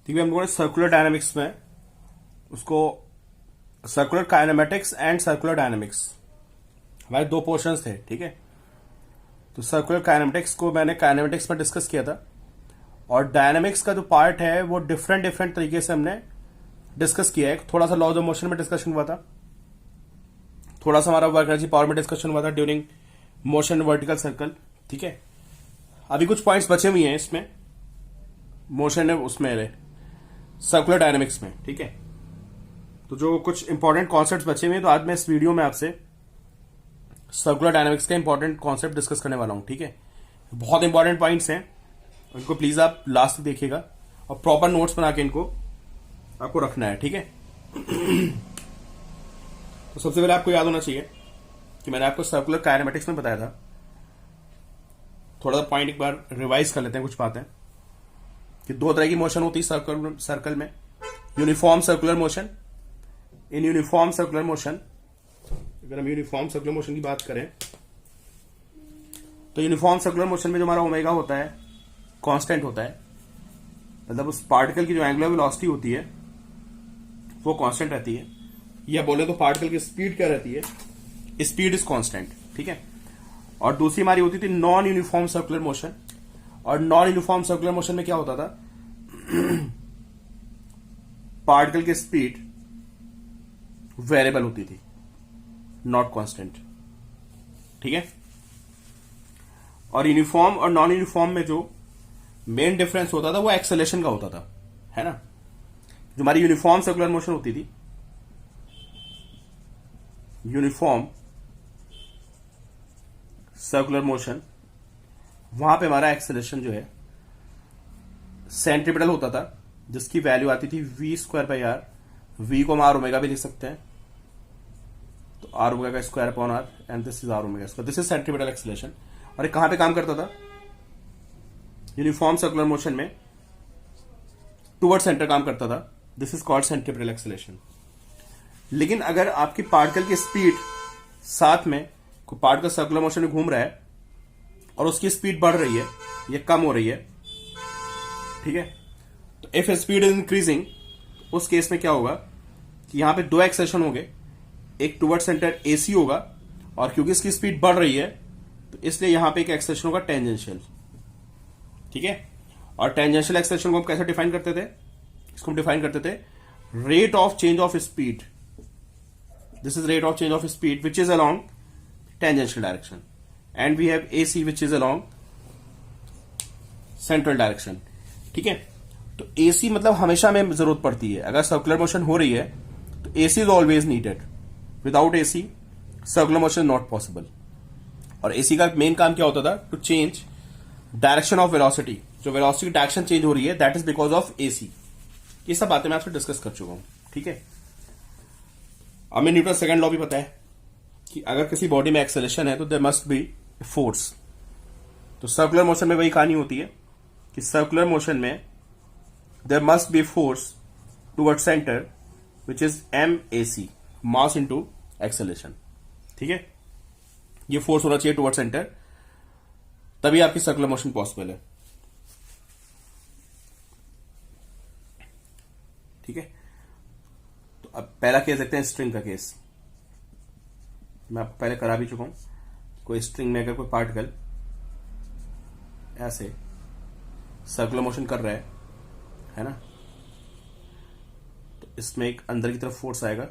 ठीक है, हम लोगों ने सर्कुलर डायनामिक्स में उसको circular kinematics and circular dynamics हमारे दो पोर्शंस थे। ठीक है, तो सर्कुलर काइनेमेटिक्स को मैंने काइनेमेटिक्स में डिस्कस किया था और डायनामिक्स का जो पार्ट है वो डिफरेंट डिफरेंट तरीके से हमने डिस्कस किया है। थोड़ा सा लॉज ऑफ मोशन में डिस्कशन हुआ था, थोड़ा सा हमारा वर्क एनर्जी पावर में डिस्कशन हुआ था ड्यूरिंग मोशन वर्टिकल सर्कल। ठीक है, अभी कुछ पॉइंट्स बचे हुए हैं इसमें मोशन है उसमें सर्कुलर डायनामिक्स में। ठीक है, तो जो कुछ इंपॉर्टेंट कॉन्सेप्ट्स बचे हुए हैं, तो आज मैं इस वीडियो में आपसे सर्कुलर डायनामिक्स का इंपॉर्टेंट कॉन्सेप्ट डिस्कस करने वाला हूं। ठीक है, बहुत इंपॉर्टेंट पॉइंट्स हैं, इनको प्लीज आप लास्ट तक देखिएगा और प्रॉपर नोट्स बना के इनको आपको रखना है। ठीक है, तो सबसे पहले आपको याद होना चाहिए कि मैंने आपको सर्कुलर काइनेमेटिक्स में बताया था। थोड़ा सा पॉइंट एक बार रिवाइज कर लेते हैं कुछ बातें कि दो तरह की मोशन होती है सर्कल में, uniform circular motion. In uniform circular motion, अगर हम यूनिफॉर्म सर्कुलर मोशन की बात करें तो यूनिफॉर्म सर्कुलर मोशन में जो हमारा ओमेगा होता है कांस्टेंट होता है, मतलब उस पार्टिकल की जो एंगुलर वेलोसिटी होती है वो कांस्टेंट रहती है, या बोले तो पार्टिकल की स्पीड क्या रहती है, स्पीड इज कांस्टेंट। ठीक है, और दूसरी हमारी होती थी नॉन यूनिफॉर्म सर्कुलर मोशन, और नॉन यूनिफॉर्म सर्कुलर मोशन में क्या होता था पार्टिकल की स्पीड वेरिएबल होती थी, नॉट कांस्टेंट। ठीक है, और यूनिफॉर्म और नॉन यूनिफॉर्म में जो मेन डिफरेंस होता था वो एक्सेलेरेशन का होता था, है ना। जो हमारी यूनिफॉर्म सर्कुलर मोशन होती थी, यूनिफॉर्म सर्कुलर मोशन, वहां पे हमारा एक्सेलेरेशन जो है सेंट्रीपिटल होता था, जिसकी वैल्यू आती थी v²/r। v को हम आर ओमेगा भी लिख सकते हैं, तो आर ओमेगा का square upon R, and this is R omega square. This is centripetal acceleration. और ये कहां पे काम करता था यूनिफॉर्म सर्कुलर मोशन में, टुवर्ड सेंटर काम करता था, this is called centripetal acceleration. लेकिन अगर आपकी पार्टिकल की स्पीड साथ में कोई पार्टिकल सर्कुलर मोशन में घूम रहा है और उसकी स्पीड बढ़ रही है या कम हो रही है, ठीक है, तो इफ स्पीड इज इंक्रीजिंग, उस केस में क्या होगा कि यहां पे दो एक्सेलेरेशन होंगे, एक टुवर्ड सेंटर एसी होगा, और क्योंकि इसकी स्पीड बढ़ रही है तो इसलिए यहां पे एक एक्सेलेरेशन होगा टेंजेंशियल। ठीक है, और टेंजेंशियल एक्सेलेरेशन को हम कैसे डिफाइन करते थे, इसको हम डिफाइन करते थे rate of change of speed. This is rate of change of speed which is along tangential direction, and we have AC which is along central direction. ठीक है, तो एसी मतलब हमेशा में जरूरत पड़ती है, अगर सर्कुलर मोशन हो रही है तो AC is always needed. Without AC circular motion not possible. और एसी का मेन काम क्या होता था, to change direction of velocity. जो वेलोसिटी की डायरेक्शन चेंज हो रही है, that is because of AC. ये सब बातें मैं आपसे डिस्कस कर चुका हूं। ठीक है, अब मैं न्यूटन सेकंड लॉ भी पता है कि अगर किसी बॉडी में एक्सेलेरेशन है तो देयर मस्ट बी फोर्स। तो सर्कुलर मोशन में वही कहानी होती है कि सर्कुलर मोशन में there must be force toward centre which is MAC, mass into acceleration. ठीक है, ये फोर्स होना चाहिए टुवर्ड सेंटर, तभी आपकी सर्कुलर मोशन पॉसिबल है। ठीक है, तो अब पहला केस देखते हैं, स्ट्रिंग का केस। मैं आपको पहले करा भी चुका हूं। कोई स्ट्रिंग में अगर कोई पार्टिकल ऐसे सर्कुलर मोशन कर रहा है ना, तो इसमें एक अंदर की तरफ फोर्स आएगा,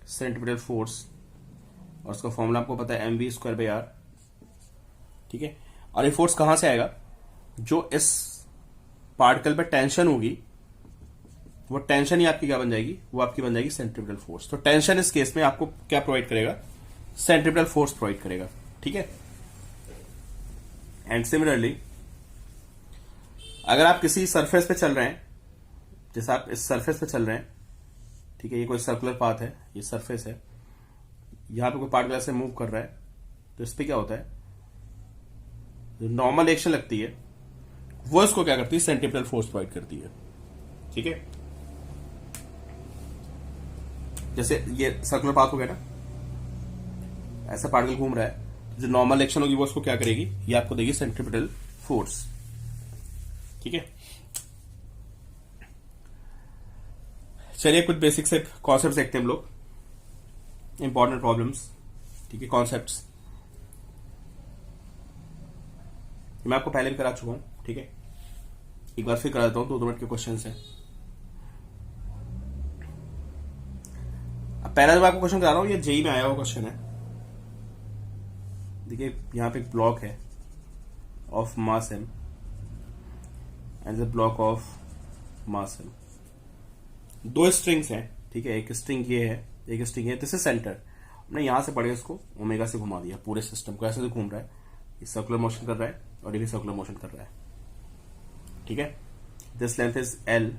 सेंट्रीपिटल फोर्स, और उसका फॉर्मूला आपको पता है mv²/r। ठीक है, और ये फोर्स कहां से आएगा, जो इस पार्टिकल पे टेंशन होगी, वो टेंशन ही आपकी क्या बन जाएगी, वो आपकी बन जाएगी सेंट्रीपिटल फोर्स। तो टेंशन इस केस में आपको क्या प्रोवाइड करेगा, सेंट्रीपिटल फोर्स प्रोवाइड करेगा। ठीक है, एंड सिमिलरली अगर आप किसी सरफेस पे चल रहे हैं, जैसे आप इस सरफेस पे चल रहे हैं, ठीक है, ये कोई सर्कुलर पाथ है, ये सरफेस है, यहां पे कोई पार्टिकल से मूव कर रहा है, तो इस पे क्या होता है, जो नॉर्मल एक्शन लगती है वो इसको क्या करती है, सेंट्रीपिटल फोर्स प्रोवाइड करती है। ठीक है, जैसे ये सर्कुलर पाथ हो गया ना, ऐसा पार्टिकल घूम रहा है, जो नॉर्मल एक्शन होगी वो उसको क्या करेगी, ये आपको देगी सेंट्रीपिटल फोर्स। ठीक है, चलिए कुछ बेसिक से कॉन्सेप्ट देखते हैं हम लोग, इंपॉर्टेंट प्रॉब्लम्स, ठीक है, कॉन्सेप्ट्स। मैं आपको पहले भी करा चुका हूं, ठीक है, एक बार फिर करा देता हूं, 2 मिनट के क्वेश्चन है। अब पहला जो मैं आपको क्वेश्चन करा रहा हूं, ये जेई में आया हुआ क्वेश्चन है। देखिए यहां पे एक ब्लॉक है of mass M and the block of mass M, 2 strings हैं, ठीक है, एक स्ट्रिंग ये है, एक स्ट्रिंग है, दिस इज सेंटर। हमने यहां से पढ़े इसको ओमेगा से घुमा दिया, पूरे सिस्टम को ऐसे घूम रहा है, ये सर्कुलर मोशन कर रहा है और ये भी सर्कुलर मोशन कर रहा है, ठीक है। This length is L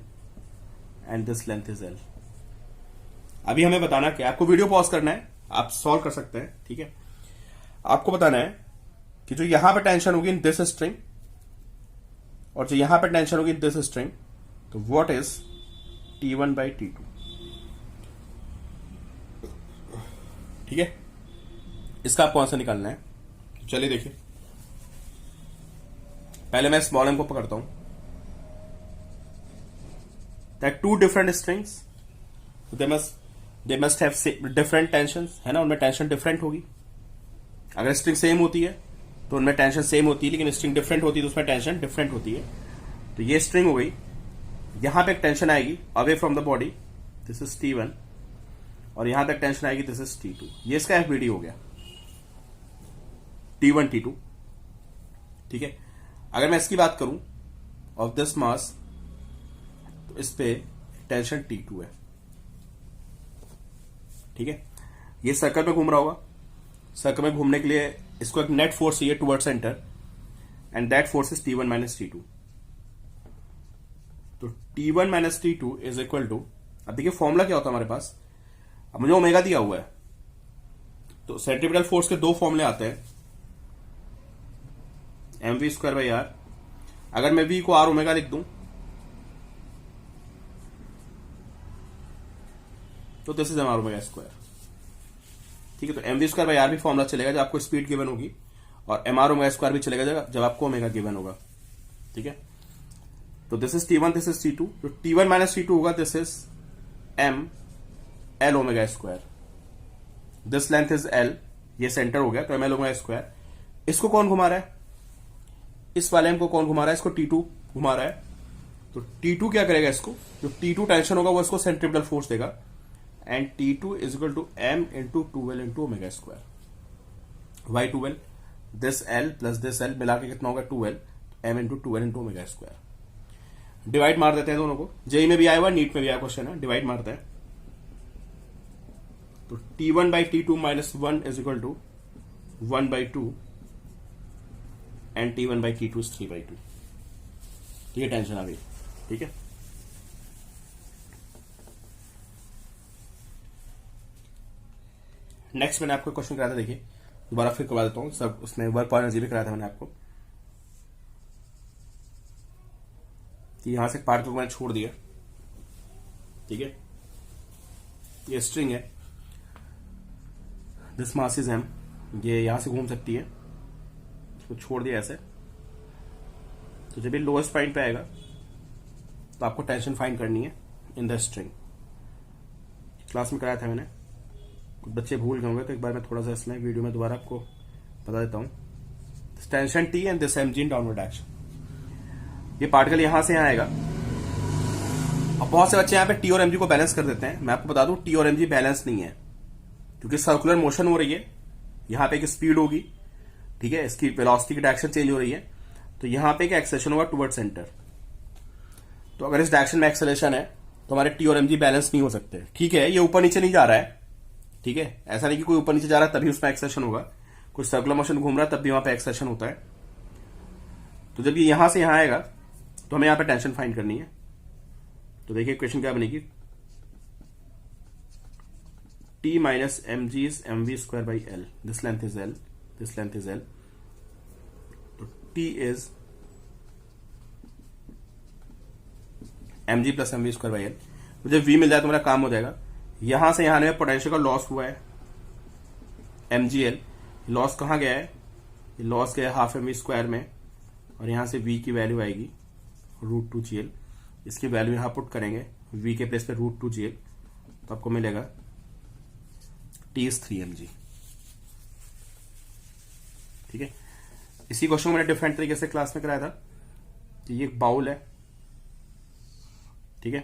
and this length is L. अभी हमें बताना क्या, आपको वीडियो पॉज करना है, आप सॉल्व कर सकते हैं, ठीक है। आपको बताना है कि जो यहां पे टेंशन होगी इन दिस स्ट्रिंग और जो यहां पे टेंशन होगी इन दिस स्ट्रिंग, तो what is T1 by T2, ठीक है। इसका आपको आंसर निकालना है। चलिए देखिए, पहले मैं स्मॉल एम को पकड़ता हूं। That 2 different strings, they must have different tensions, है ना, उनमें टेंशन डिफरेंट होगी। अगर स्ट्रिंग सेम होती है तो उनमें टेंशन सेम होती है, लेकिन स्ट्रिंग डिफरेंट होती है तो उसमें टेंशन डिफरेंट होती है। तो ये स्ट्रिंग हो गई, यहां पे एक टेंशन आएगी away from the body, this is T1, और यहां तक टेंशन आएगी, दिस इज T2। ये इसका FBD हो गया, T1 T2, ठीक है। अगर मैं इसकी बात करूं ऑफ दिस मास, तो इस पे टेंशन T2 है, ठीक है। ये सर्कल में घूम रहा होगा, सर्कल में घूमने के लिए इसको एक नेट फोर्स चाहिए toward centre, and that force is T1 minus T2। तो T1 minus T2 is equal to, अब देखिए फॉर्मूला क्या होता है हमारे पास, अब मुझे ओमेगा दिया हुआ है, तो सेंट्रीपिटल फोर्स के 2 फॉर्मूले आते हैं, mv²/r। अगर मैं v को r ओमेगा लिख दूं तो this is mr omega square, ठीक है। तो mv²/r भी फॉर्मूला चलेगा जब आपको स्पीड गिवन होगी, और mr ओमेगा स्क्वायर भी चलेगा जब आपको ओमेगा गिवन होगा, ठीक है। तो this is T1, this is T2, जो T1 माइनस T2 होगा, this is m l omega square. This length is l, ये सेंटर हो गया, तो m l ओमेगा स्क्वायर। इसको कौन घुमा रहा है, इस वाले m को कौन घुमा रहा है, इसको T2 घुमा रहा है। तो T2 क्या करेगा, इसको जो T2 टेंशन होगा वो इसको सेंट्रीपिटल फोर्स देगा, and T2 is equal to m into 2l into omega square. Why 2l, this l plus this l मिला के कितना होगा 2l, m into 2l into omega square. Divide मार देते हैं दोनों को, जेई में भी आया हुआ, नीट में भी आया क्वेश्चन है, डिवाइड मारते हैं। तो T1 by T2 minus 1 is equal to 1/2 and T1 by T2 is 3/2। ये टेंशन आ गई, ठीक है। नेक्स्ट मैंने आपको क्वेश्चन कराया था, देखिए दोबारा फिर करवा देता हूं, सब उसमें वर्क पावर एनर्जी भी कराया था मैंने आपको। यहां से पार्ट को मैंने छोड़ दिया, ठीक है। ये स्ट्रिंग है, दिस मास इज m, ये यहां से घूम सकती है, इसको छोड़ दिया ऐसे। तो जब ये लोएस्ट पॉइंट पे आएगा तो आपको टेंशन फाइंड करनी है इन द स्ट्रिंग। क्लास में कराया था मैंने, कुछ बच्चे भूल गए होंगे, तो एक बार मैं थोड़ा सा इसमें वीडियो में दोबारा आपको बता देता हूं। Tension T and this mg in downward direction. ये पार्टिकल यहां से यहां आएगा। अब बहुत से बच्चे यहां पे T और mg को बैलेंस कर देते हैं। मैं आपको बता दूं T और mg बैलेंस नहीं है, क्योंकि सर्कुलर मोशन हो रही है, यहां पे एक स्पीड होगी, ठीक है, इसकी वेलोसिटी की डायरेक्शन चेंज हो रही है, तो यहां पे एक एक्सेलेरेशन होगा टुवर्ड सेंटर। तो अगर इस डायरेक्शन में एक्सेलेरेशन है तो हमारे T और mg बैलेंस नहीं हो सकते, ठीक है। ये ऊपर नीचे नहीं जा रहा है, ठीक है, ऐसा नहीं कि कोई ऊपर नीचे जा रहा है तभी उसमें एक्सेलेरेशन होगा, कोई सर्कुलर मोशन घूम रहा है तब भी वहां पे एक्सेलेरेशन होता है। तो जब ये यहां से यहां आएगा तो हमें यहां पे टेंशन फाइंड करनी है। तो देखिए इक्वेशन क्या बनेगी, T minus mg is mv²/l, this length is l, this length is l। तो T is mg plus mv²/l। मुझे v मिल जाए तो मेरा काम हो जाएगा। यहां से यहां में पोटेंशियल का लॉस हुआ है mgl, लॉस कहां गया है, लॉस गया हाफ mv² में, और यहां से v की वैल्यू आएगी √2gl। इसकी वैल्यू यहां पुट करेंगे v के प्लेस पे √2gl, तो आपको मिलेगा T is 3mg। ठीक है, इसी क्वेश्चन को मैंने डिफरेंट तरीके से क्लास में कराया था कि ये एक बाउल है, ठीक है,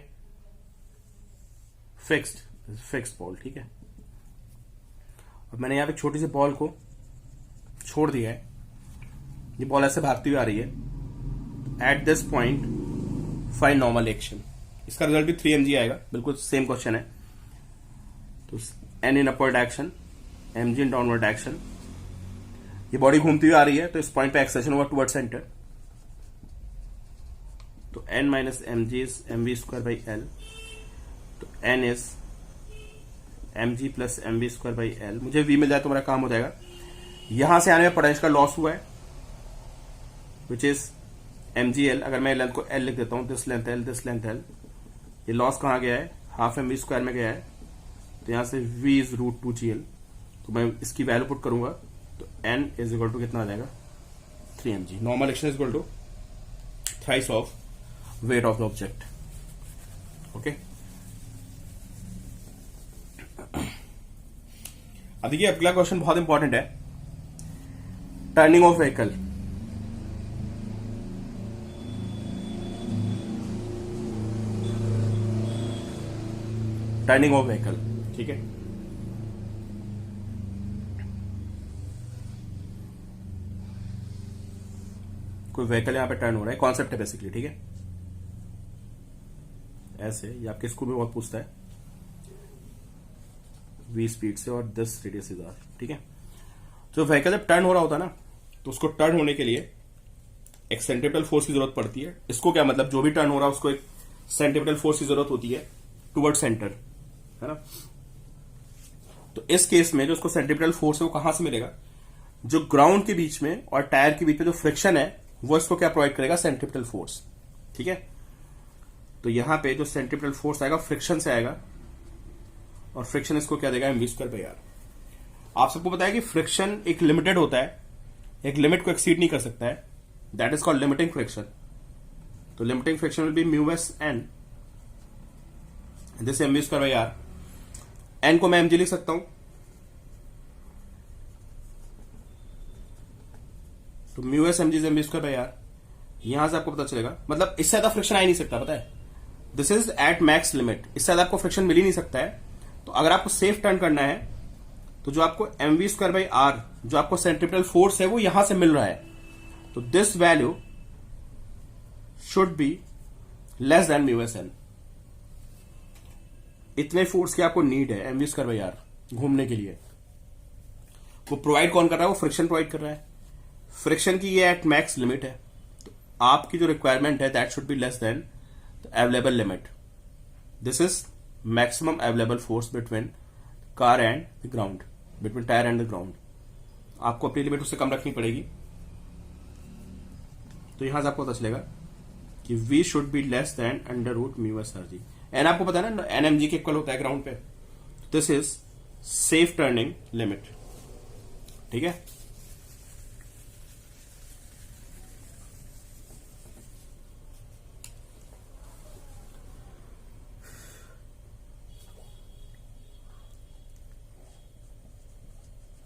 फिक्स्ड बॉल, ठीक है। अब मैंने यहां पे छोटी सी बॉल को छोड़ दिया है, ये बॉल ऐसे भागती हुई आ रही है। At this point find normal action, इसका रिजल्ट भी 3mg आएगा, बिल्कुल सेम क्वेश्चन है। तो n in upward direction, mg in downward direction, ये बॉडी घूमती हुई आ रही है, तो इस पॉइंट पे एक्सेलेरेशन होगा टुवर्ड सेंटर। तो n minus mg is mv square by l, तो n is mg plus mv square by l। मुझे v मिल जाए तो मेरा काम हो जाएगा। यहां से आने में पोटेंशियल का लॉस हुआ है, विच इज mgl। अगर मैं लेंथ को l लिख देता हूं, this length l, this length l, ये लॉस कहां गया है, हाफ mv स्क्वायर में गया है, तो यहां से v इज √2gl। तो मैं इसकी वैल्यू पुट करूंगा, तो n इज इक्वल टू कितना आ जाएगा, 3mg। Normal action is equal to thrice of weight of the object. Okay, अब देखिए अगला क्वेश्चन बहुत इंपॉर्टेंट है, turning of vehicle. Turning of vehicle, ठीक है। कोई व्हीकल यहां पे टर्न हो रहा है, कॉन्सेप्ट है बेसिकली, ठीक है। ऐसे ये आपके स्कूल में बहुत पूछता है, v स्पीड से और 10 रेडियस इज r, ठीक है। जो व्हीकल जब टर्न हो रहा होता है ना, तो उसको टर्न होने के लिए एक सेंट्रीपिटल फोर्स की जरूरत पड़ती है। इसको क्या मतलब, जो भी टर्न हो रहा है उसको एक सेंट्रीपिटल फोर्स की जरूरत होती है टुवर्ड सेंटर, है ना। तो इस केस में जो उसको सेंट्रीपिटल फोर्स है वो कहां से मिलेगा, जो ग्राउंड के बीच में और टायर के बीच में जो फ्रिक्शन है वो इसको क्या प्रोवाइड करेगा, सेंट्रीपिटल फोर्स, ठीक है। तो यहां पे जो सेंट्रीपिटल फोर्स आएगा फ्रिक्शन से आएगा, और फ्रिक्शन इसको क्या देगा, mv स्क्वायर बाई r। आप सबको पता है कि फ्रिक्शन एक लिमिटेड होता है, एक लिमिट को एक्सीड नहीं कर सकता है, that is called limiting friction. तो limiting friction will be mu s n, this mv square by r। n को मैं mg लिख सकता हूं, तो mu s mg is mv square by r। यहां से आपको पता चलेगा, मतलब इससे ज्यादा फ्रिक्शन आ ही नहीं सकता, पता है, this is at max limit, इससे ज्यादा आपको फ्रिक्शन मिल ही नहीं सकता है। तो अगर आपको सेफ टर्न करना है, तो जो आपको mv स्क्वायर बाई r, जो आपको सेंट्रीपिटल फोर्स है वो यहां से मिल रहा है, तो this value should be less than mu s n। इतने फोर्स की आपको नीड है mv स्क्वायर बाई r घूमने के लिए। वो प्रोवाइड कौन कर रहा है, वो फ्रिक्शन प्रोवाइड कर रहा है। फ्रिक्शन की ये एट मैक्स लिमिट है, तो आपकी जो रिक्वायरमेंट है that should be less then the available limit. This is maximum available force between car and the ground, between tyre and the ground. आपको अपनी लिमिट उससे कम रखनी पड़ेगी। तो यहां से आपको पता चलेगा कि v should be less than under root mu s r g। N आपको पता है ना, एन mg के इक्वल होता है ग्राउंड पे। This is safe turning limit, ठीक है।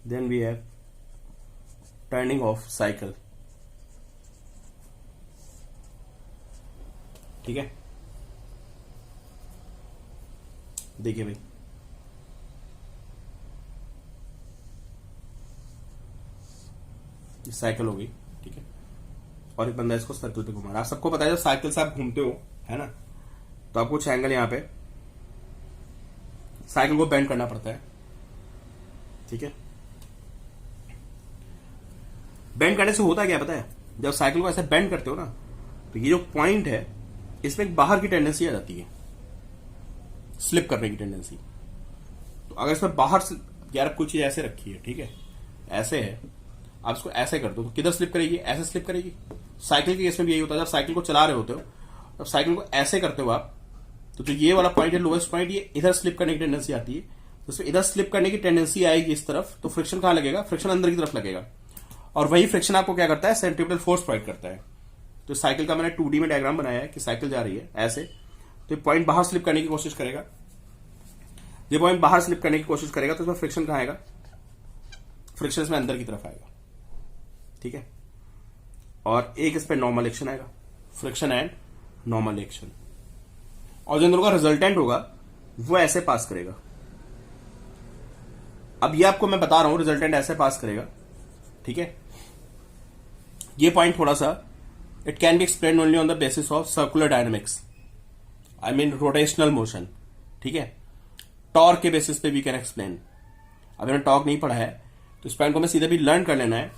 Then we have turning of cycle, ठीक है। देखिए भाई, ये साइकिल होगी, ठीक है, और एक बंदा इसको सर्कल पे घुमा रहा है। आप सबको पता है जब साइकिल से आप घूमते हो, है ना, तो आपको कुछ एंगल यहां पे साइकिल को बेंड करना पड़ता है, ठीक है। बेंड करने से होता क्या पता है, जब साइकिल को ऐसे बेंड करते हो ना, तो ये जो पॉइंट है इसमें एक बाहर की टेंडेंसी आ जाती है, स्लिप करने की टेंडेंसी। तो अगर इसमें बाहर से यार कोई चीज ऐसे रखी है, ठीक है, ऐसे है, आप इसको ऐसे कर दो तो किधर स्लिप करेगी, ऐसे स्लिप करेगी। साइकिल के केस में भी यही होता है, जब साइकिल को चला रहे होते हो, जब साइकिल को ऐसे करते हो आप, तो जो ये वाला पॉइंट है लोएस्ट पॉइंट, ये इधर स्लिप करने की टेंडेंसी आती है, तो इसमें इधर स्लिप करने की टेंडेंसी आएगी इस तरफ, तो फ्रिक्शन कहां लगेगा, फ्रिक्शन अंदर की तरफ लगेगा। और वही फ्रिक्शन आपको क्या करता है, सेंट्रीपिटल फोर्स प्रोवाइड करता है। तो साइकिल का मैंने 2D में डायग्राम बनाया है कि साइकिल जा रही है ऐसे, तो पॉइंट बाहर स्लिप करने की कोशिश करेगा। ये पॉइंट बाहर स्लिप करने की कोशिश करेगा तो इसमें फ्रिक्शन कहाँ आएगा, फ्रिक्शन इसमें अंदर की तरफ आएगा, ठीक है। और एक इस पे नॉर्मल एक्शन आएगा, फ्रिक्शन एंड नॉर्मल एक्शन, और जो दोनों का रिजल्टेंट होगा वो ऐसे पास करेगा। अब ये आपको मैं बता रहा हूं रिजल्टेंट ऐसे पास करेगा, ठीक है। ये पॉइंट थोड़ा सा it can be explain only on the basis of circular dynamics, I mean rotational motion, ठीक है। टॉर्क के बेसिस पे वी कैन एक्सप्लेन। अगर मैंने टॉर्क नहीं पढ़ा है तो इस पॉइंट को मैं सीधे भी लर्न कर लेना है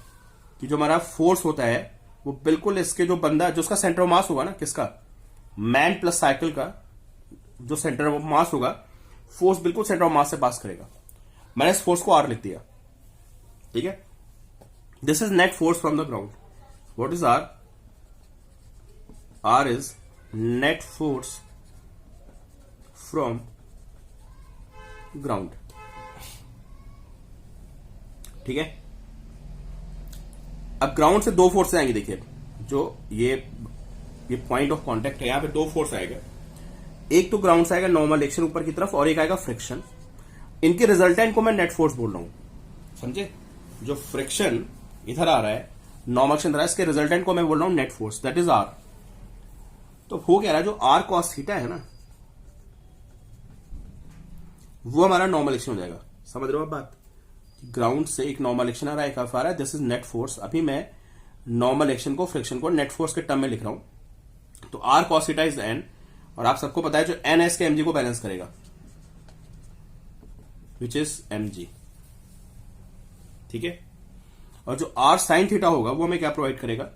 कि जो हमारा फोर्स होता है वो बिल्कुल इसके जो बंदा जो उसका सेंटर ऑफ मास होगा ना, किसका, मैन प्लस साइकिल का जो सेंटर ऑफ मास होगा, फोर्स बिल्कुल सेंटर ऑफ मास से पास करेगा। मैंने इस फोर्स को आर लिख दिया, ठीक है। This is net force from the ground. What is R? R is net force from ground, ठीक है। अब ग्राउंड से दो फोर्स आएंगे, देखिए जो ये पॉइंट ऑफ कांटेक्ट है, यहां पे दो फोर्स आएगा। एक तो ग्राउंड से आएगा नॉर्मल एक्शन ऊपर की तरफ, और एक आएगा फ्रिक्शन। इनके रिजल्टेंट को मैं नेट फोर्स बोल रहा हूं, समझे। जो फ्रिक्शन इधर आ रहा है, नॉर्मल एक्शन इधर आ रहा है, इसके रिजल्टेंट को मैं बोल रहा हूं net force, that is R. तो हो क्या रहा है, जो आर कॉस थीटा है ना, वो हमारा नॉर्मल एक्शन हो जाएगा। समझ रहे हो आप बात? ग्राउंड से एक नॉर्मल एक्शन आ रहा है, एक आ रहा है, दिस इज नेट फोर्स। अभी मैं नॉर्मल एक्शन को, फ्रिक्शन को नेट फोर्स के टर्म में लिख रहा हूं। तो R cos theta is N, और आप सबको पता है जो एन एस के एमजी को बैलेंस करेगा, विच इज एमजी, ठीक है। और जो आर साइन थीटा होगा वो हमें क्या प्रोवाइड करेगा,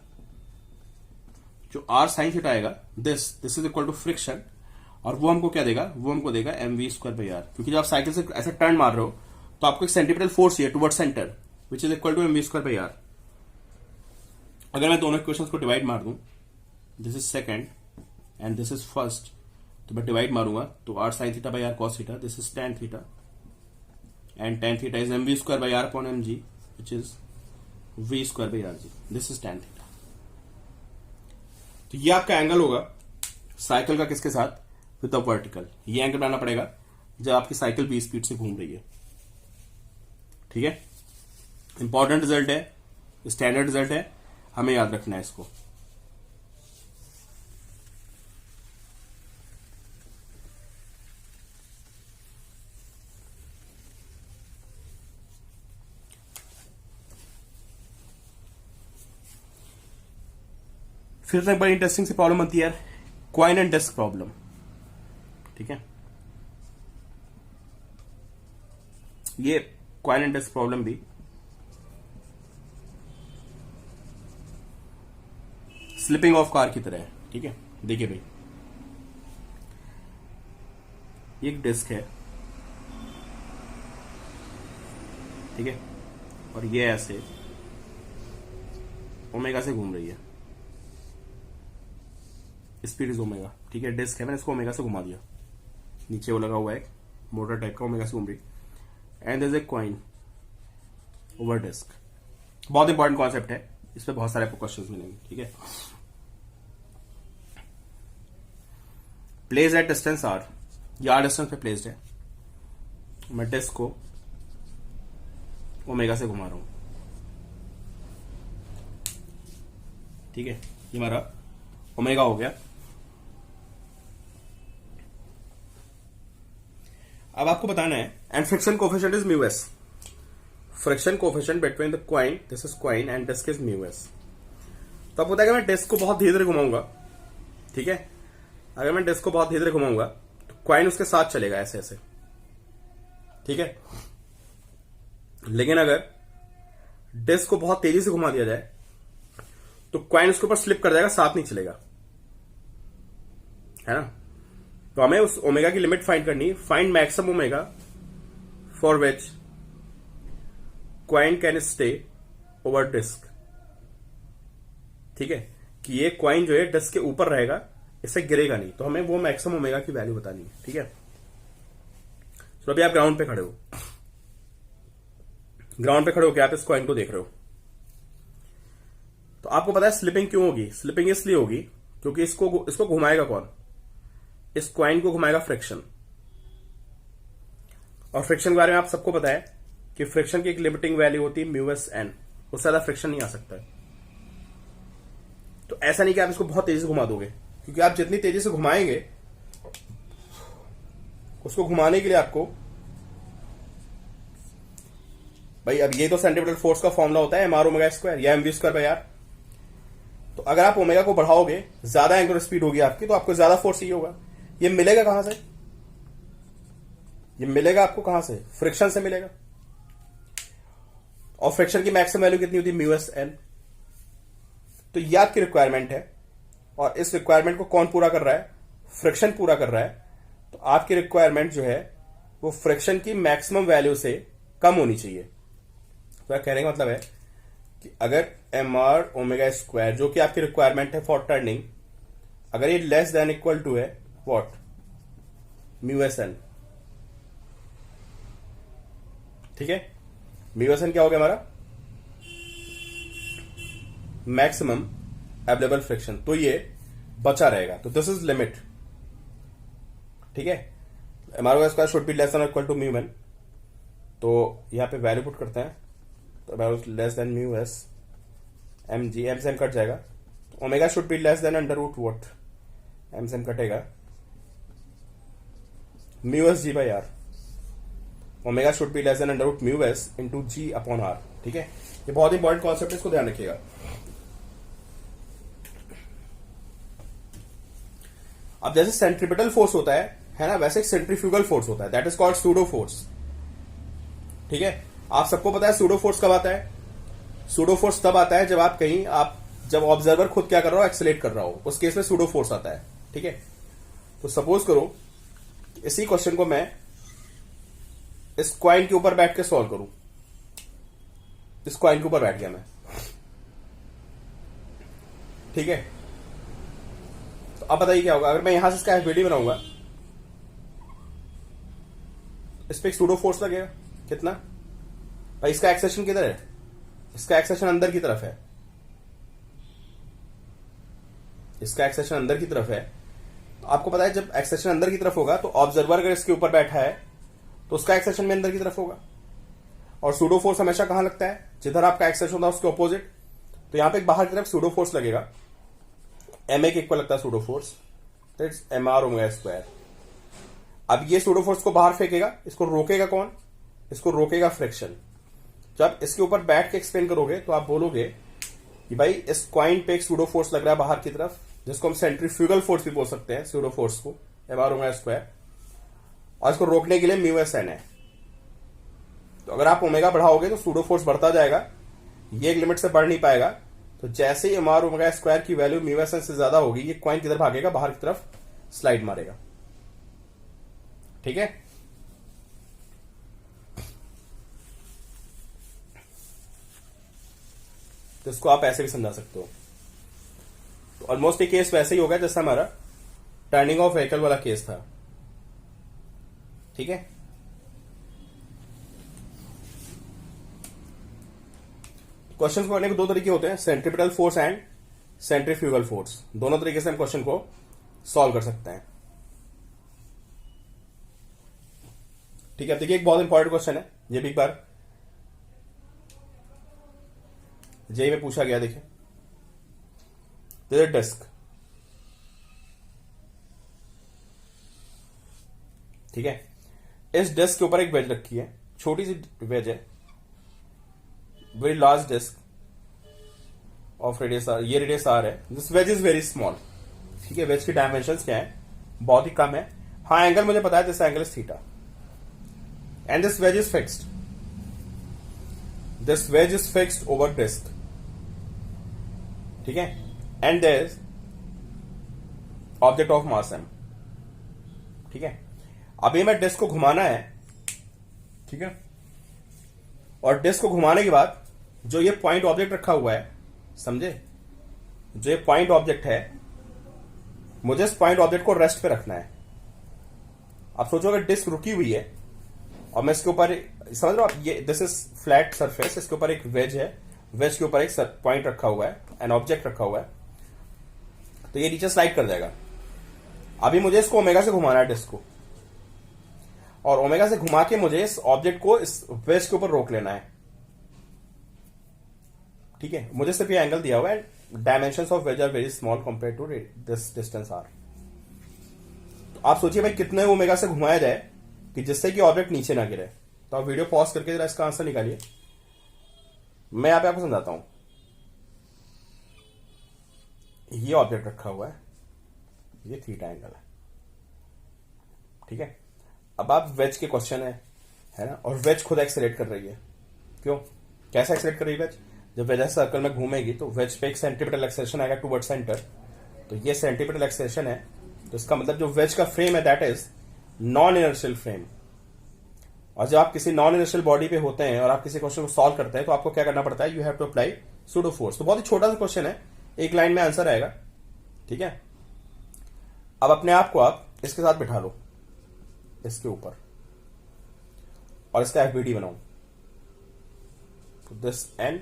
जो आर साइन थीटा आएगा, this is equal to friction, और वो हमको क्या देगा, वो हमको देगा mv²/r। क्योंकि जब आप साइकिल से ऐसे टर्न मार रहे हो तो आपको एक सेंटीमीटर फोर्स चाहिए toward centre, which is equal to mv²/r। अगर मैं दोनों इक्वेशंस को डिवाइड मार दूं, this is second and this is first, तो मैं डिवाइड मारूंगा तो r sin theta by r cos theta, this is tan theta, and tan theta is mv²/r upon mg, which is v²/rg, this is tan theta. तो ये आपका angle होगा cycle का, किसके साथ, विद द वर्टिकल। ये एंगल बनाना पड़ेगा जब आपकी साइकिल 20 स्पीड से घूम रही है, ठीक है। इंपॉर्टेंट रिजल्ट है, स्टैंडर्ड रिजल्ट है, हमें याद रखना है इसको। फिर से एक बड़ी इंटरेस्टिंग सी प्रॉब्लम बनती है, कॉइन एंड डिस्क प्रॉब्लम, ठीक है। ये कॉइन एंड डिस्क प्रॉब्लम भी स्लिपिंग ऑफ कार की तरह है, ठीक है। देखिए भाई, एक डिस्क है, ठीक है, और ये ऐसे ओमेगा से घूम रही है, स्पीड इज ओमेगा, ठीक है। डिस्क है, मैंने इसको ओमेगा से घुमा दिया, नीचे वो लगा हुआ है मोटर टाइप का, ओमेगा से घूम रही, and there is a coin over disc. बहुत इंपॉर्टेंट कॉन्सेप्ट है, इस पे बहुत सारे आपको क्वेश्चंस मिलेंगे, ठीक है। प्लेस एट डिस्टेंस आर, ये आर डिस्टेंस पे प्लेस्ड है, मैं डिस्क को ओमेगा से घुमा रहा हूं, ठीक है। ये हमारा ओमेगा हो गया। अब आपको बताना है, and friction coefficient is mu S, friction coefficient between the coin, this is coin and disc is mu S. तो आपको बताएगा मैं डिस्क को बहुत धीरे धीरे घुमाऊंगा, ठीक है। अगर मैं डिस्क को बहुत धीरे धीरे घुमाऊंगा तो कॉइन उसके साथ चलेगा ऐसे ऐसे, ठीक है। लेकिन अगर डिस्क को बहुत तेजी से घुमा दिया जाए तो कॉइन उसके ऊपर स्लिप कर जाएगा, साथ नहीं चलेगा, है ना। तो हमें उस ओमेगा की लिमिट फाइंड करनी है, find maximum omega for which coin can stay over disc, ठीक है। कि ये कॉइन जो है डिस्क के ऊपर रहेगा, इससे गिरेगा नहीं, तो हमें वो मैक्सिमम ओमेगा की वैल्यू बतानी है, ठीक है। तो अभी आप ग्राउंड पे खड़े हो, ग्राउंड पे खड़े होकर आप इस कॉइन को देख रहे हो, तो तो आपको पता है स्लिपिंग क्यों होगी? स्लिपिंग इसलिए होगी क्योंकि इसको घुमाएगा कौन? इस कॉइन को घुमाएगा फ्रिक्शन। और फ्रिक्शन के बारे में आप सबको पता है कि फ्रिक्शन की एक लिमिटिंग वैल्यू होती है म्यूएस एन, उससे ज्यादा फ्रिक्शन नहीं आ सकता है। तो ऐसा नहीं कि आप इसको बहुत तेजी से घुमा दोगे, क्योंकि आप जितनी तेजी से घुमाएंगे, उसको घुमाने के लिए आपको, भाई अब ये तो सेंट्रीपिटल फोर्स का फॉर्मूला होता है एम आर ओमेगा स्क्वायर या M we square by are. तो अगर आप ओमेगा को बढ़ाओगे, ज्यादा एंगुलर स्पीड होगी आपकी, तो आपको ज्यादा फोर्स चाहिए होगा। ये मिलेगा कहां से? ये मिलेगा आपको कहां से? फ्रिक्शन से मिलेगा। और फ्रिक्शन की मैक्सिमम वैल्यू कितनी होती है? Mu S N. तो ये आपकी रिक्वायरमेंट है, और इस रिक्वायरमेंट को कौन पूरा कर रहा है? फ्रिक्शन पूरा कर रहा है। तो आपकी रिक्वायरमेंट जो है वो फ्रिक्शन की मैक्सिमम वैल्यू से कम होनी चाहिए। तो कहने का मतलब है कि अगर एम आर ओमेगा स्क्वायर, जो कि आपकी रिक्वायरमेंट है फॉर टर्निंग, अगर ये लेस देन इक्वल टू है व्हाट? Mu S N. ठीक है, म्यू एस एन क्या हो गया हमारा? Maximum available friction. तो ये बचा रहेगा। तो दिस इज लिमिट। ठीक है, M R omega square should be less than equal to mu N. तो यहां पे वैल्यू पुट करते हैं, तो less than mu S M G, M से एम कट जाएगा। Omega should be less than under root what? M से M कटेगा, mu S G by R. Omega should be less than under root mu S into G upon R. ठीक है, ये बहुत important concept है, इसको ध्यान रखिएगा। अब जैसे सेंट्रीपिटल फोर्स होता है ना, वैसे एक सेंट्रीफ्यूगल फोर्स होता है, that is called pseudo force. ठीक है, आप सबको पता है सूडो फोर्स कब आता है? सूडो फोर्स तब आता है जब ऑब्जर्वर खुद क्या कर रहा हो? एक्सेलेरेट कर रहा हो, उस केस में सूडो फोर्स आता है। ठीक है, तो सपोज करो इसी क्वेश्चन को मैं इस कॉइन के ऊपर बैठ के सॉल्व करूं। इस कॉइन के ऊपर बैठ गया मैं, ठीक है। तो अब बताइए क्या होगा अगर मैं यहां से इसका वीडियो बनाऊंगा? इस पे एक सूडो फोर्स लगेगा, कितना? भाई इसका एक्सेशन किधर है? इसका एक्सेशन अंदर की तरफ है, इसका एक्सेशन अंदर की तरफ है। तो आपको पता है जब एक्सेशन अंदर की तरफ होगा तो ऑब्जर्वर अगर इसके ऊपर बैठा है तो उसका एक्सेशन भी अंदर की तरफ होगा। और सूडो फोर्स हमेशा कहां लगता है? जिधर आपका एक्सेशन होता है उसके ऑपोजिट। तो यहां पे एक बाहर की तरफ सूडो फोर्स लगेगा, एम ए के इक्वल लगता है pseudo force, that's M R omega square. अब ये सूडो फोर्स को बाहर फेंकेगा, इसको रोकेगा कौन? इसको रोकेगा फ्रिक्शन। जब इसके ऊपर बैठ के एक्सप्लेन करोगे तो आप बोलोगे कि भाई इस कॉइन पे एक सूडो फोर्स लग रहा है बाहर की तरफ, जिसको हम सेंट्रीफ्यूगल फोर्स भी बोल सकते हैं, सूडो फोर्स को, एम आर ओमेगा स्क्वायर। और इसको रोकने के लिए म्यू एस एन है। तो अगर आप ओमेगा बढ़ाओगे तो सूडो फोर्स बढ़ता जाएगा, ये एक लिमिट से बढ़ नहीं पाएगा। तो जैसे ही एम आर ओमेगा स्क्वायर की वैल्यू म्यू एस एन से ज्यादा होगी, ये कॉइन किधर भागेगा? बाहर की तरफ स्लाइड मारेगा। ठीक है, तो इसको आप ऐसे भी समझा सकते हो। तो ऑलमोस्ट ये केस वैसे ही होगा जैसा हमारा टर्निंग ऑफ व्हीकल वाला केस था। ठीक है, क्वेश्चन को करने के दो तरीके होते हैं, centripetal force and centrifugal force. दोनों तरीके से हम क्वेश्चन को सॉल्व कर सकते हैं। ठीक है, देखिए एक बहुत इंपॉर्टेंट क्वेश्चन है, ये भी एक बार जेई में पूछा गया। देखिए डिस्क, ठीक है, इस डिस्क के ऊपर एक वेज रखी है, छोटी सी वेज है, very large disc of radius R, ये रेडियस आर है, this wedge is very small. ठीक है, वेज की डायमेंशंस क्या है? बहुत ही कम है। हाँ, एंगल मुझे पता है, this angle is theta and this wedge is fixed, this wedge is fixed over disc. ठीक है, and there is object of mass M. ठीक है, अभी मैं डिस्क को घुमाना है, ठीक है, और डिस्क को घुमाने के बाद जो ये पॉइंट ऑब्जेक्ट रखा हुआ है, समझे, जो ये पॉइंट ऑब्जेक्ट है, मुझे इस पॉइंट ऑब्जेक्ट को रेस्ट पे रखना है। आप सोचो अगर डिस्क रुकी हुई है और मैं इसके ऊपर, समझ रहे हो आप, ये दिस इज फ्लैट सरफेस, इसके ऊपर एक वेज है, वेज के ऊपर एक पॉइंट रखा हुआ है, एन ऑब्जेक्ट रखा हुआ है, तो ये नीचे स्लाइड कर जाएगा। अभी मुझे इसको ओमेगा से घुमाना है डिस्क को, और ओमेगा से घुमा के मुझे इस ऑब्जेक्ट को इस वेज के ऊपर रोक लेना है। ठीक है, मुझे सिर्फ ये एंगल दिया हुआ है, dimensions of wedge are very small compare to this distance R. तो आप सोचिए भाई कितने ओमेगा से घुमाया जाए कि जिससे कि ऑब्जेक्ट नीचे ना गिरे। तो आप वीडियो पॉज करके जरा इसका आंसर निकालिए, मैं यहां पे आपको समझाता हूं। ये ऑब्जेक्ट रखा हुआ है, ये थीटा एंगल है, ठीक है। अब आप वेज के क्वेश्चन है ना, और वेज खुद एक्सेलेरेट कर रही है। क्यों, कैसे एक्सेलेरेट कर रही है वेज? जब वेज सर्कल में घूमेगी तो वेज पे एक सेंटीमीटर एक्सेलेरेशन आएगा टूवर्ड सेंटर, तो ये सेंटीमीटर एक्सेलेरेशन है, तो इसका मतलब जो वेज का फ्रेम है that is non inertial frame. और जब आप किसी नॉन इनर्शियल बॉडी पे होते हैं और आप किसी क्वेश्चन को सॉल्व करते हैं तो आपको क्या करना पड़ता है, you have to apply pseudo force. तो बहुत ही छोटा सा क्वेश्चन है, एक लाइन में आंसर आएगा, ठीक है। अब अपने आप को आप इसके साथ बिठा लो, इसके ऊपर, और इसका एफबीडी बनाओ। This and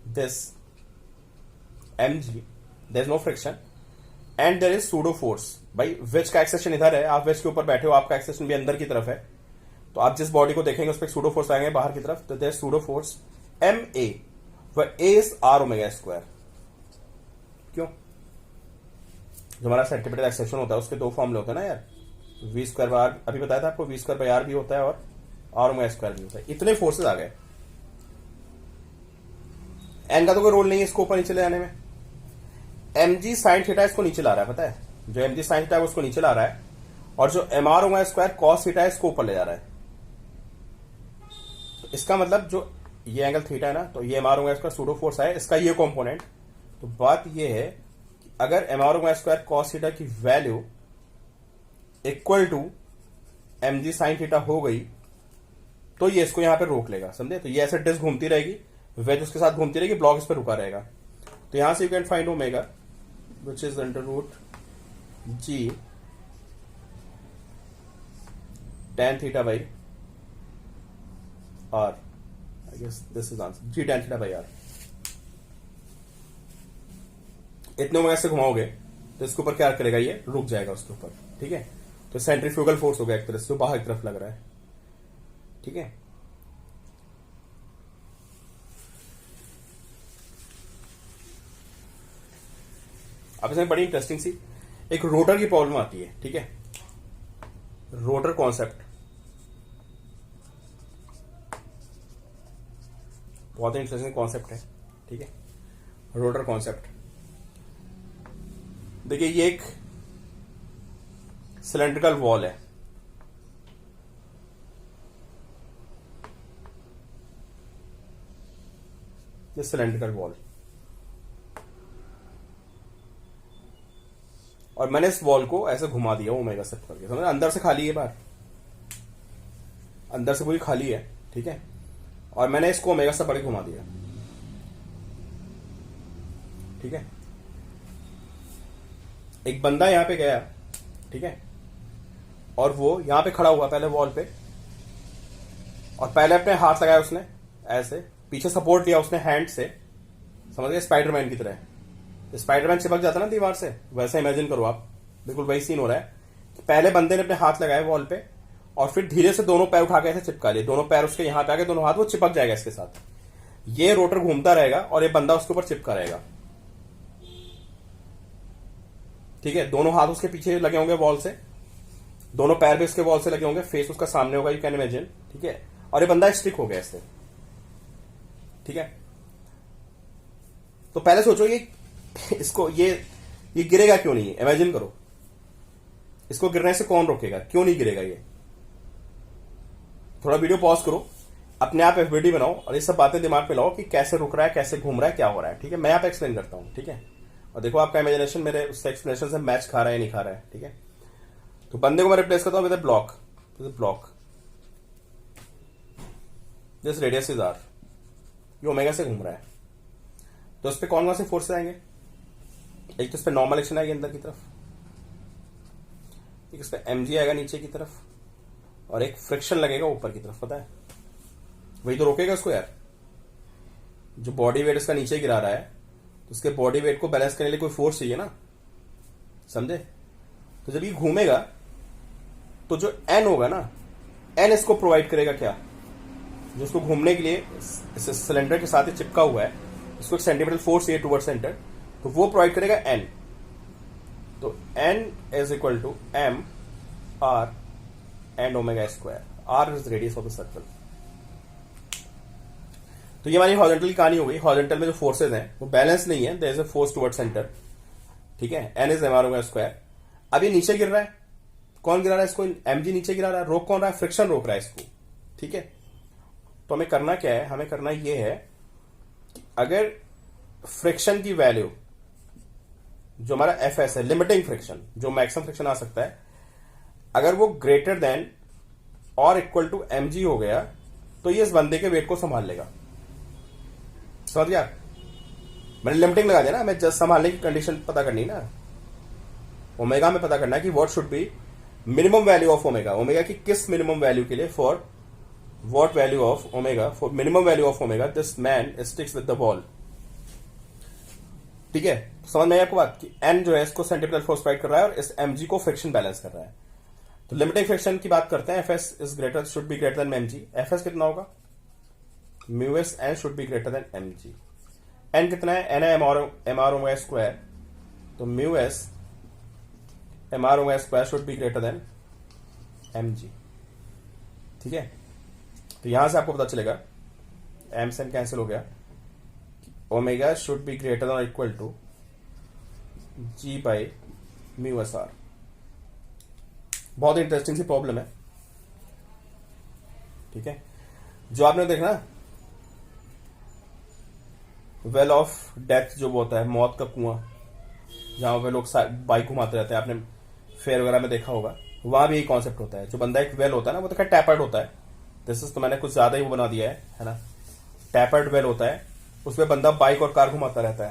this mg, there is no friction and there is pseudo force. भाई वेज का एक्सेशन इधर है, आप वेज के ऊपर बैठे हो, आपका एक्सेशन भी अंदर की तरफ है, तो आप जिस बॉडी को देखेंगे उस पर सूडो फोर्स आएंगे बाहर की तरफ, तो there is pseudo force ma, where a is r omega square. क्यों? जो हमारा सेंटीमीटर एक्सेशन होता है उसके दो फॉर्मूले होते हैं ना यार, वी स्क्वायर बाय आर, अभी बताया था आपको, वी स्क्वायर बाय आर भी होता है और आर ओमेगा स्क्वायर भी होता है। इतने फोर्सेस आ गए, एन का तो कोई रोल नहीं है इसको ऊपर नीचे ले जाने में। mg साइन थीटा इसको नीचे ला रहा है, पता है, जो mg साइन थीटा है उसको नीचे ला रहा है, और जो mr omega square cos theta है इसको ऊपर ले जा रहा है। तो इसका मतलब जो ये एंगल थीटा है ना, तो ये mr omega square pseudo force है, इसका ये कंपोनेंट। तो बात ये है कि अगर mr omega square cos theta की value equal to mg sine theta हो गई तो ये इसको यहां पे रोक लेगा, समझे। तो ये ऐसे डिस्क घूमती रहेगी, वेज उसके साथ घूमती रहेगी, ब्लॉक इस पर रुका रहेगा। तो यहां से you can find omega which is under root G tan theta by R, I guess this is answer, G tan theta by R. इतने ओमेगा से घुमाओगे तो इसके ऊपर क्या करेगा, ये रुक जाएगा उसके ऊपर, ठीक है। तो सेंट्रीफ्यूगल फोर्स हो गया एक तरह से, जो बाहर की तरफ लग रहा है, ठीक है। अब इसमें बड़ी इंटरेस्टिंग सी एक रोटर की प्रॉब्लम आती है, ठीक है। रोटर कॉन्सेप्ट बहुत ही इंटरेस्टिंग कॉन्सेप्ट है, ठीक है। रोटर कॉन्सेप्ट देखिए, ये एक सिलेंड्रिकल वॉल है, ये सिलेंड्रिकल वॉल, और मैंने इस वॉल को ऐसे घुमा दिया ओमेगा से करके, समझ, अंदर से खाली है, बाहर अंदर से पूरी खाली है, ठीक है। और मैंने इसको ओमेगा से बड़े घुमा दिया, ठीक है। एक बंदा यहां पे गया, ठीक है, और वो यहां पे खड़ा हुआ पहले वॉल पे, और पहले अपने हाथ लगाया उसने ऐसे, पीछे सपोर्ट लिया उसने हैंड से, समझ गए, स्पाइडरमैन की तरह। स्पाइडरमैन चिपक जाता ना दीवार से, वैसे इमेजिन करो आप, बिल्कुल वही सीन हो रहा है कि पहले बंदे ने अपने हाथ लगाए वॉल पे, और फिर धीरे से दोनों पैर उठा के ऐसे चिपका लिए, दोनों पैर उसके यहां पे आके, दोनों हाथ वो चिपक जाएगा इसके साथ, ये रोटर घूमता रहेगा और ये बंदा उसके ऊपर चिपका रहेगा, ठीक है। दोनों हाथ उसके पीछे लगे होंगे वॉल से, दोनों पैर भी उसके वॉल से लगे होंगे, फेस उसका सामने होगा, यू कैन इमेजिन, ठीक है। और ये बंदा स्टिक हो गया इससे, ठीक है। तो पहले सोचो ये इसको ये गिरेगा क्यों नहीं, इमेजिन करो, इसको गिरने से कौन रोकेगा, क्यों नहीं गिरेगा ये। थोड़ा वीडियो पॉज करो, अपने आप एफबीडी बनाओ और ये सब बातें दिमाग में लाओ कि कैसे रुक रहा है, कैसे घूम रहा है, क्या हो रहा है, ठीक है। मैं आप एक्सप्लेन करता हूं, ठीक है। और देखो आपका इमेजिनेशन मेरे उस एक्सप्लेनेशन से मैच खा रहा है नहीं खा रहा है, ठीक है। तो बंदे को मैं रिप्लेस करता हूं with block, block, this radius is R, ये ओमेगा से घूम रहा है, तो उस पर कौन कौन से फोर्सेस आएंगे, एक तो इस पर नॉर्मल एक्शन आएगी अंदर की तरफ, एक इस पर mg आएगा नीचे की तरफ, और एक फ्रिक्शन लगेगा ऊपर की तरफ, पता है, वही तो रोकेगा उसको यार, जो बॉडी वेट इसका नीचे गिरा रहा है, तो उसके बॉडी वेट को बैलेंस करने के लिए कोई फोर्स चाहिए ना, समझे? तो जब ये घूमेगा तो जो एन होगा ना, एन इसको प्रोवाइड करेगा क्या, जो उसको घूमने के लिए इस सिलेंडर के साथ ही चिपका हुआ है, इसको एक सेंटीमीटर फोर्स चाहिए टुवर्ड सेंटर, तो वो प्रोवाइड करेगा एन। तो N is equal to M R and omega square. R is radius of the circle. तो ये हमारी हॉरिजॉन्टल की कहानी हो गई। हॉरिजॉन्टल में जो फोर्सेज हैं वो बैलेंस नहीं है, there is a force toward centre, ठीक है। N is M R omega square. अब ये नीचे गिर रहा है, कौन गिरा रहा है इसको? एम जी नीचे गिरा रहा है। रोक कौन रहा है? फ्रिक्शन रोक रहा है इसको, ठीक है। तो हमें करना क्या है? हमें करना ये है कि अगर फ्रिक्शन की वैल्यू जो हमारा एफ एस है, लिमिटिंग फ्रिक्शन, जो मैक्सिमम फ्रिक्शन आ सकता है, अगर वो ग्रेटर देन और इक्वल टू एम जी हो गया, तो ये इस बंदे के वेट को संभाल लेगा। समझ गया? मैंने लिमिटिंग लगा दिया ना, हमें जस्ट संभालने की कंडीशन पता करनी ना। ओमेगा में पता करना है कि what should be minimum value of omega. Omega की किस मिनिमम वैल्यू के लिए, for what value of omega, for minimum value of omega this man sticks with the ball, ठीक है। समझ में आई आपको बात? कि एन जो है इसको सेंटीमीटर फोर्स प्रोवाइड कर रहा है और इस एम जी को फ्रिक्शन बैलेंस कर रहा है। तो लिमिटिंग फ्रिक्शन की बात करते हैं। F S is greater, should be greater than M G. F S कितना होगा? Mu S N should be greater than M G. N कितना है? एन है एम आर ओमेगा स्क्वायर। तो mu S M R omega square should be greater than M G, ठीक है। तो यहां से आपको पता चलेगा, एम से एम कैंसिल हो गया, omega should be greater than equal to ji by mu S R. बहुत इंटरेस्टिंग सी प्रॉब्लम है, ठीक है। जो आपने देखना वेल ऑफ डेथ, जो होता है मौत का कुआं, जहां पे लोग बाइक घुमाते रहते हैं, आपने फेयर वगैरह में देखा होगा, वहां भी यही कॉन्सेप्ट होता है। जो बंदा एक वेल होता है ना, वो तो खैर टैपर्ड होता है, दिस इज, तो मैंने कुछ ज्यादा ही वो बना दिया है ना। टैपर्ड वेल होता है, उसमें बंदा बाइक और कार घुमाता रहता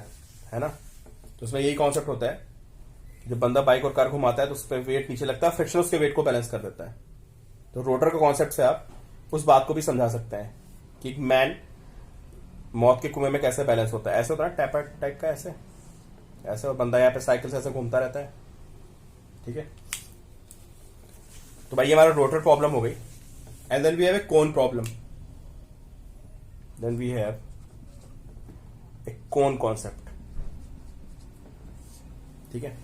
है ना। तो उसमें यही कॉन्सेप्ट होता है, जब बंदा बाइक और कार घुमाता है तो उस पर वेट नीचे लगता है, फ्रिक्शन उसके वेट को बैलेंस कर देता है। तो रोटर का कॉन्सेप्ट से आप उस बात को भी समझा सकते हैं कि मैन मौत के कुएं में कैसे बैलेंस होता है। ऐसे होता है टैपर्ड टाइप का, ऐसे ऐसे, और बंदा यहाँ पे साइकिल से ऐसे घूमता रहता है, ठीक है। तो भाई ये हमारा रोटर प्रॉब्लम हो गई। And then we have a cone problem. Then we have a cone concept, ठीक है।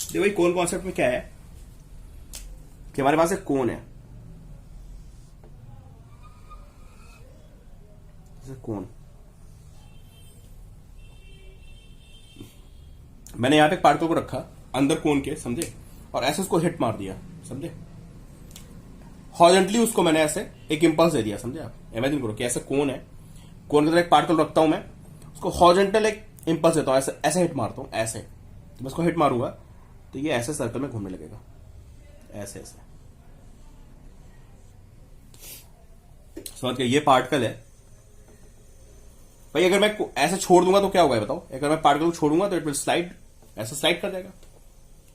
देखो भाई कोन कॉन्सेप्ट में क्या है कि हमारे पास एक कोन है, कोन, मैंने यहां पे एक पार्टिकल को रखा अंदर कोन के, समझे, और ऐसे उसको हिट मार दिया, समझे। हॉरिजॉन्टली उसको मैंने ऐसे एक इंपल्स दे दिया, समझे आप। इमेजिन करो कि ऐसे कोन है, कोन के अंदर एक पार्टिकल रखता हूं मैं, उसको हॉरिजॉन्टल एक इंपल्स देता हूं, ऐसे ऐसे हिट मारता हूं, ऐसे। तो मैं उसको हिट मारूंगा तो ये ऐसे सर्कल में घूमने लगेगा, ऐसे ऐसे। समझ गए? ये पार्टिकल है भाई। अगर मैं ऐसे छोड़ दूंगा तो क्या होगा बताओ? अगर मैं पार्टिकल को छोड़ूंगा तो इट विल स्लाइड, ऐसे स्लाइड कर जाएगा।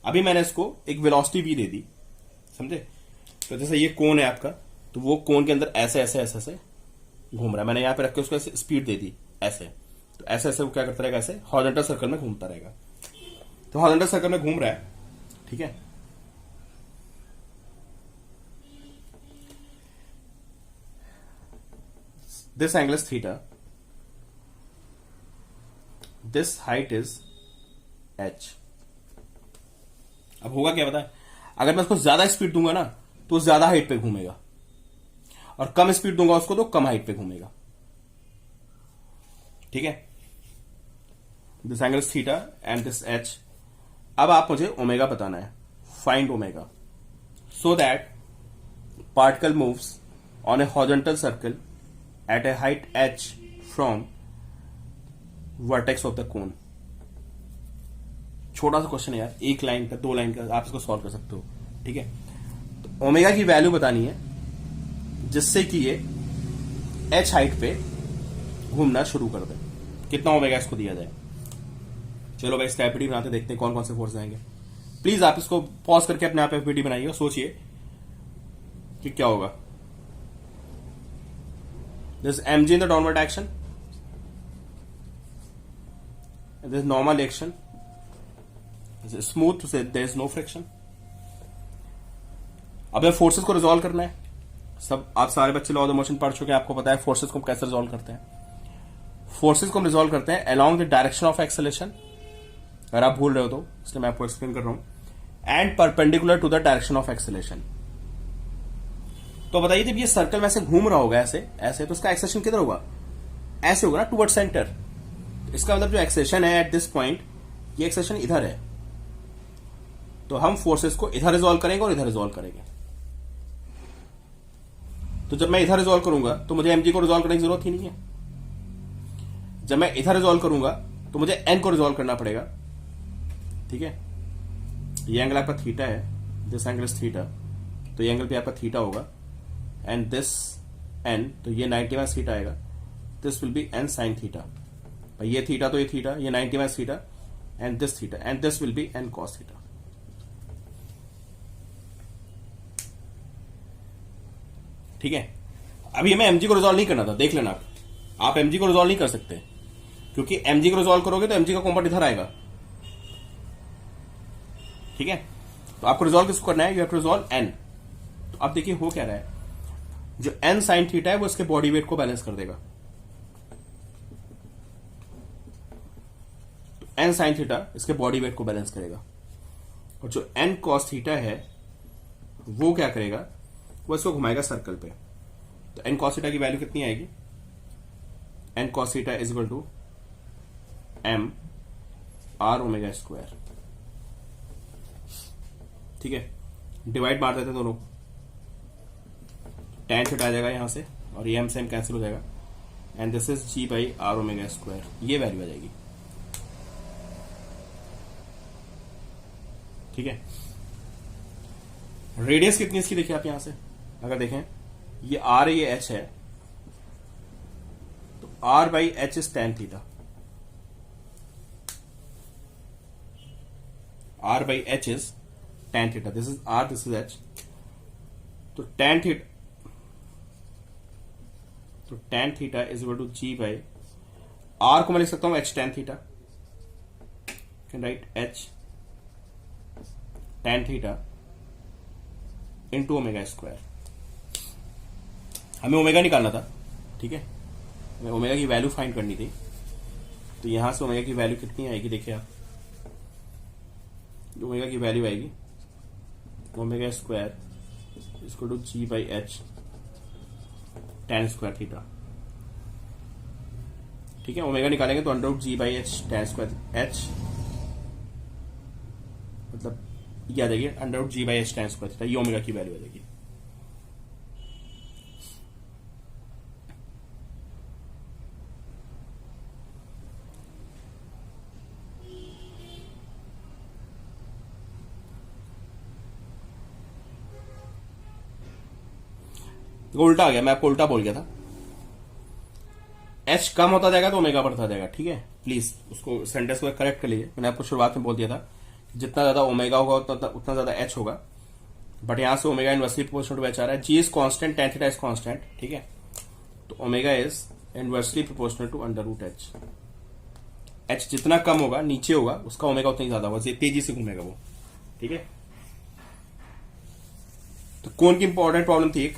अभी मैंने इसको एक वेलोसिटी भी दे दी, समझे। तो जैसे ये कोन है आपका, तो वो कोन के अंदर ऐसे ऐसे ऐसे ऐसे घूम रहा है। मैंने यहां पे रख के उसको ऐसे स्पीड दे दी, ऐसे। तो ऐसे ऐसे वो क्या करता रहेगा? ऐसे हॉरिजॉन्टल सर्कल में घूमता रहेगा। तो हॉरिजॉन्टल सर्कल में घूम रहा है, ठीक है। This angle is theta, this height is h। अब होगा क्या पता है? अगर मैं उसको ज्यादा स्पीड दूंगा ना तो ज्यादा हाइट पे घूमेगा, और कम स्पीड दूंगा उसको तो कम हाइट पे घूमेगा, ठीक है। This angle is theta and this h। अब आप मुझे ओमेगा बताना है, find omega, so that particle moves on A horizontal circle eight A height h from vertex of the cone. छोटा सा क्वेश्चन है यार, एक लाइन का, 2 लाइन का, आप इसको सॉल्व कर सकते हो, ठीक है। तो ओमेगा की वैल्यू बतानी है जिससे कि ये h हाइट पे घूमना शुरू कर दे। कितना ओमेगा इसको दिया जाए? चलो भाई इसका एफपीटी बनाते, देखते हैं कौन कौन से फोर्स आएंगे। प्लीज आप इसको पॉज करके अपने आप एफपीटी बनाइए और सोचिए कि क्या होगा। This mg in the downward action, this normal action, smooth, there is no friction. अब फोर्सेस को रिजॉल्व करना है। सब आप सारे बच्चे लॉ ऑफ द मोशन पढ़ चुके हैं, आपको पता है फोर्सेस को हम कैसे रिजॉल्व करते हैं। फोर्सेस को हम रिजॉल्व करते हैं along the direction of acceleration, अगर आप भूल रहे हो तो इसलिए मैं आपको एक्सप्लेन कर रहा हूं, and perpendicular to the direction of acceleration. तो बताइए जब ये सर्कल में ऐसे घूम रहा होगा ऐसे ऐसे, तो इसका एक्सेलेरेशन किधर होगा, ऐसे होगा ना, टुवर्ड सेंटर। इसका मतलब जो एक्सेलेरेशन है एट दिस पॉइंट, ये एक्सेलेरेशन इधर है। तो हम फोर्सेस को इधर रिजॉल्व करेंगे और इधर रिजॉल्व करेंगे। तो जब मैं इधर रिजॉल्व करूंगा तो मुझे mg को रिजॉल्व करने की जरूरत ही नहीं है। जब मैं इधर रिजॉल्व करूंगा तो मुझे n को रिजॉल्व करना पड़ेगा। ठीक है, ये एंगल आपका थीटा है, दिस एंगल इज थीटा, तो ये एंगल पे आपका थीटा होगा, एंड दिस n, तो ये 90 माइनस थीटा आएगा, this will B n sine theta. भाई ये थीटा तो ये थीटा, ये 90 minus theta, and this theta, and this will B n cos theta. ठीक है, अभी हमें mg को रिजॉल्व नहीं करना था, देख लेना आप mg को रिजॉल्व नहीं कर सकते, क्योंकि mg को रिजॉल्व करोगे तो mg का कॉम्पोनेंट इधर आएगा। ठीक है, तो आपको रिजॉल्व किसको करना है, you have to resolve n। तो अब देखिए हो क्या रहा है, जो n साइन थीटा है वो इसके बॉडी वेट को बैलेंस कर देगा। तो n साइन थीटा इसके बॉडी वेट को बैलेंस करेगा, और जो n cos थीटा है वो क्या करेगा, वो इसको घुमाएगा सर्कल पे। तो n cos थीटा की वैल्यू कितनी आएगी, n cos theta is equal to m r omega square. ठीक है, डिवाइड मार देते हैं दोनों, tan थीटा आ जाएगा यहां से, और ये m से m कैंसिल हो जाएगा, and this is g by r omega square, ये वैल्यू आ जाएगी। ठीक है, रेडियस कितनी इसकी देखिए आप यहां से, अगर देखें ये r है, ये h है, तो r by h is tan theta, r by h is tan theta, this is r, this is h। तो tan theta is equal to g by r को मैं लिख सकता हूं h tan theta, can write h tan theta into omega square. हमें omega निकालना था। ठीक है, हमें ओमेगा की वैल्यू फाइंड करनी थी, तो यहां से ओमेगा की वैल्यू कितनी आएगी, देखिए आप, ओमेगा की वैल्यू आएगी ओमेगा स्क्वायर इसको to ji by h tan square theta. ठीक है, ओमेगा निकालेंगे तो under root g by h tan square h, मतलब ये आ जाएगी under root g by h tan square theta, ये ओमेगा की वैल्यू आ जाएगी। तो उल्टा आ गया, मैं आपको उल्टा बोल गया था। एच कम होता जाएगा तो ओमेगा बढ़ता जाएगा। ठीक है, प्लीज उसको सेंटेंस को करेक्ट कर लीजिए। मैंने आपको शुरुआत में बोल दिया था जितना ज्यादा ओमेगा होगा उतना ज्यादा एच होगा, बट यहां से omega inversely proportional to H आ रहा है। G is constant, tan theta is constant. ठीक है, तो omega is inversely proportional to under root H. H जितना कम होगा नीचे होगा उसका ओमेगा उतना ही ज्यादा होगा, तेजी से घूमेगा वो। ठीक है, तो कौन की इंपॉर्टेंट प्रॉब्लम थी, एक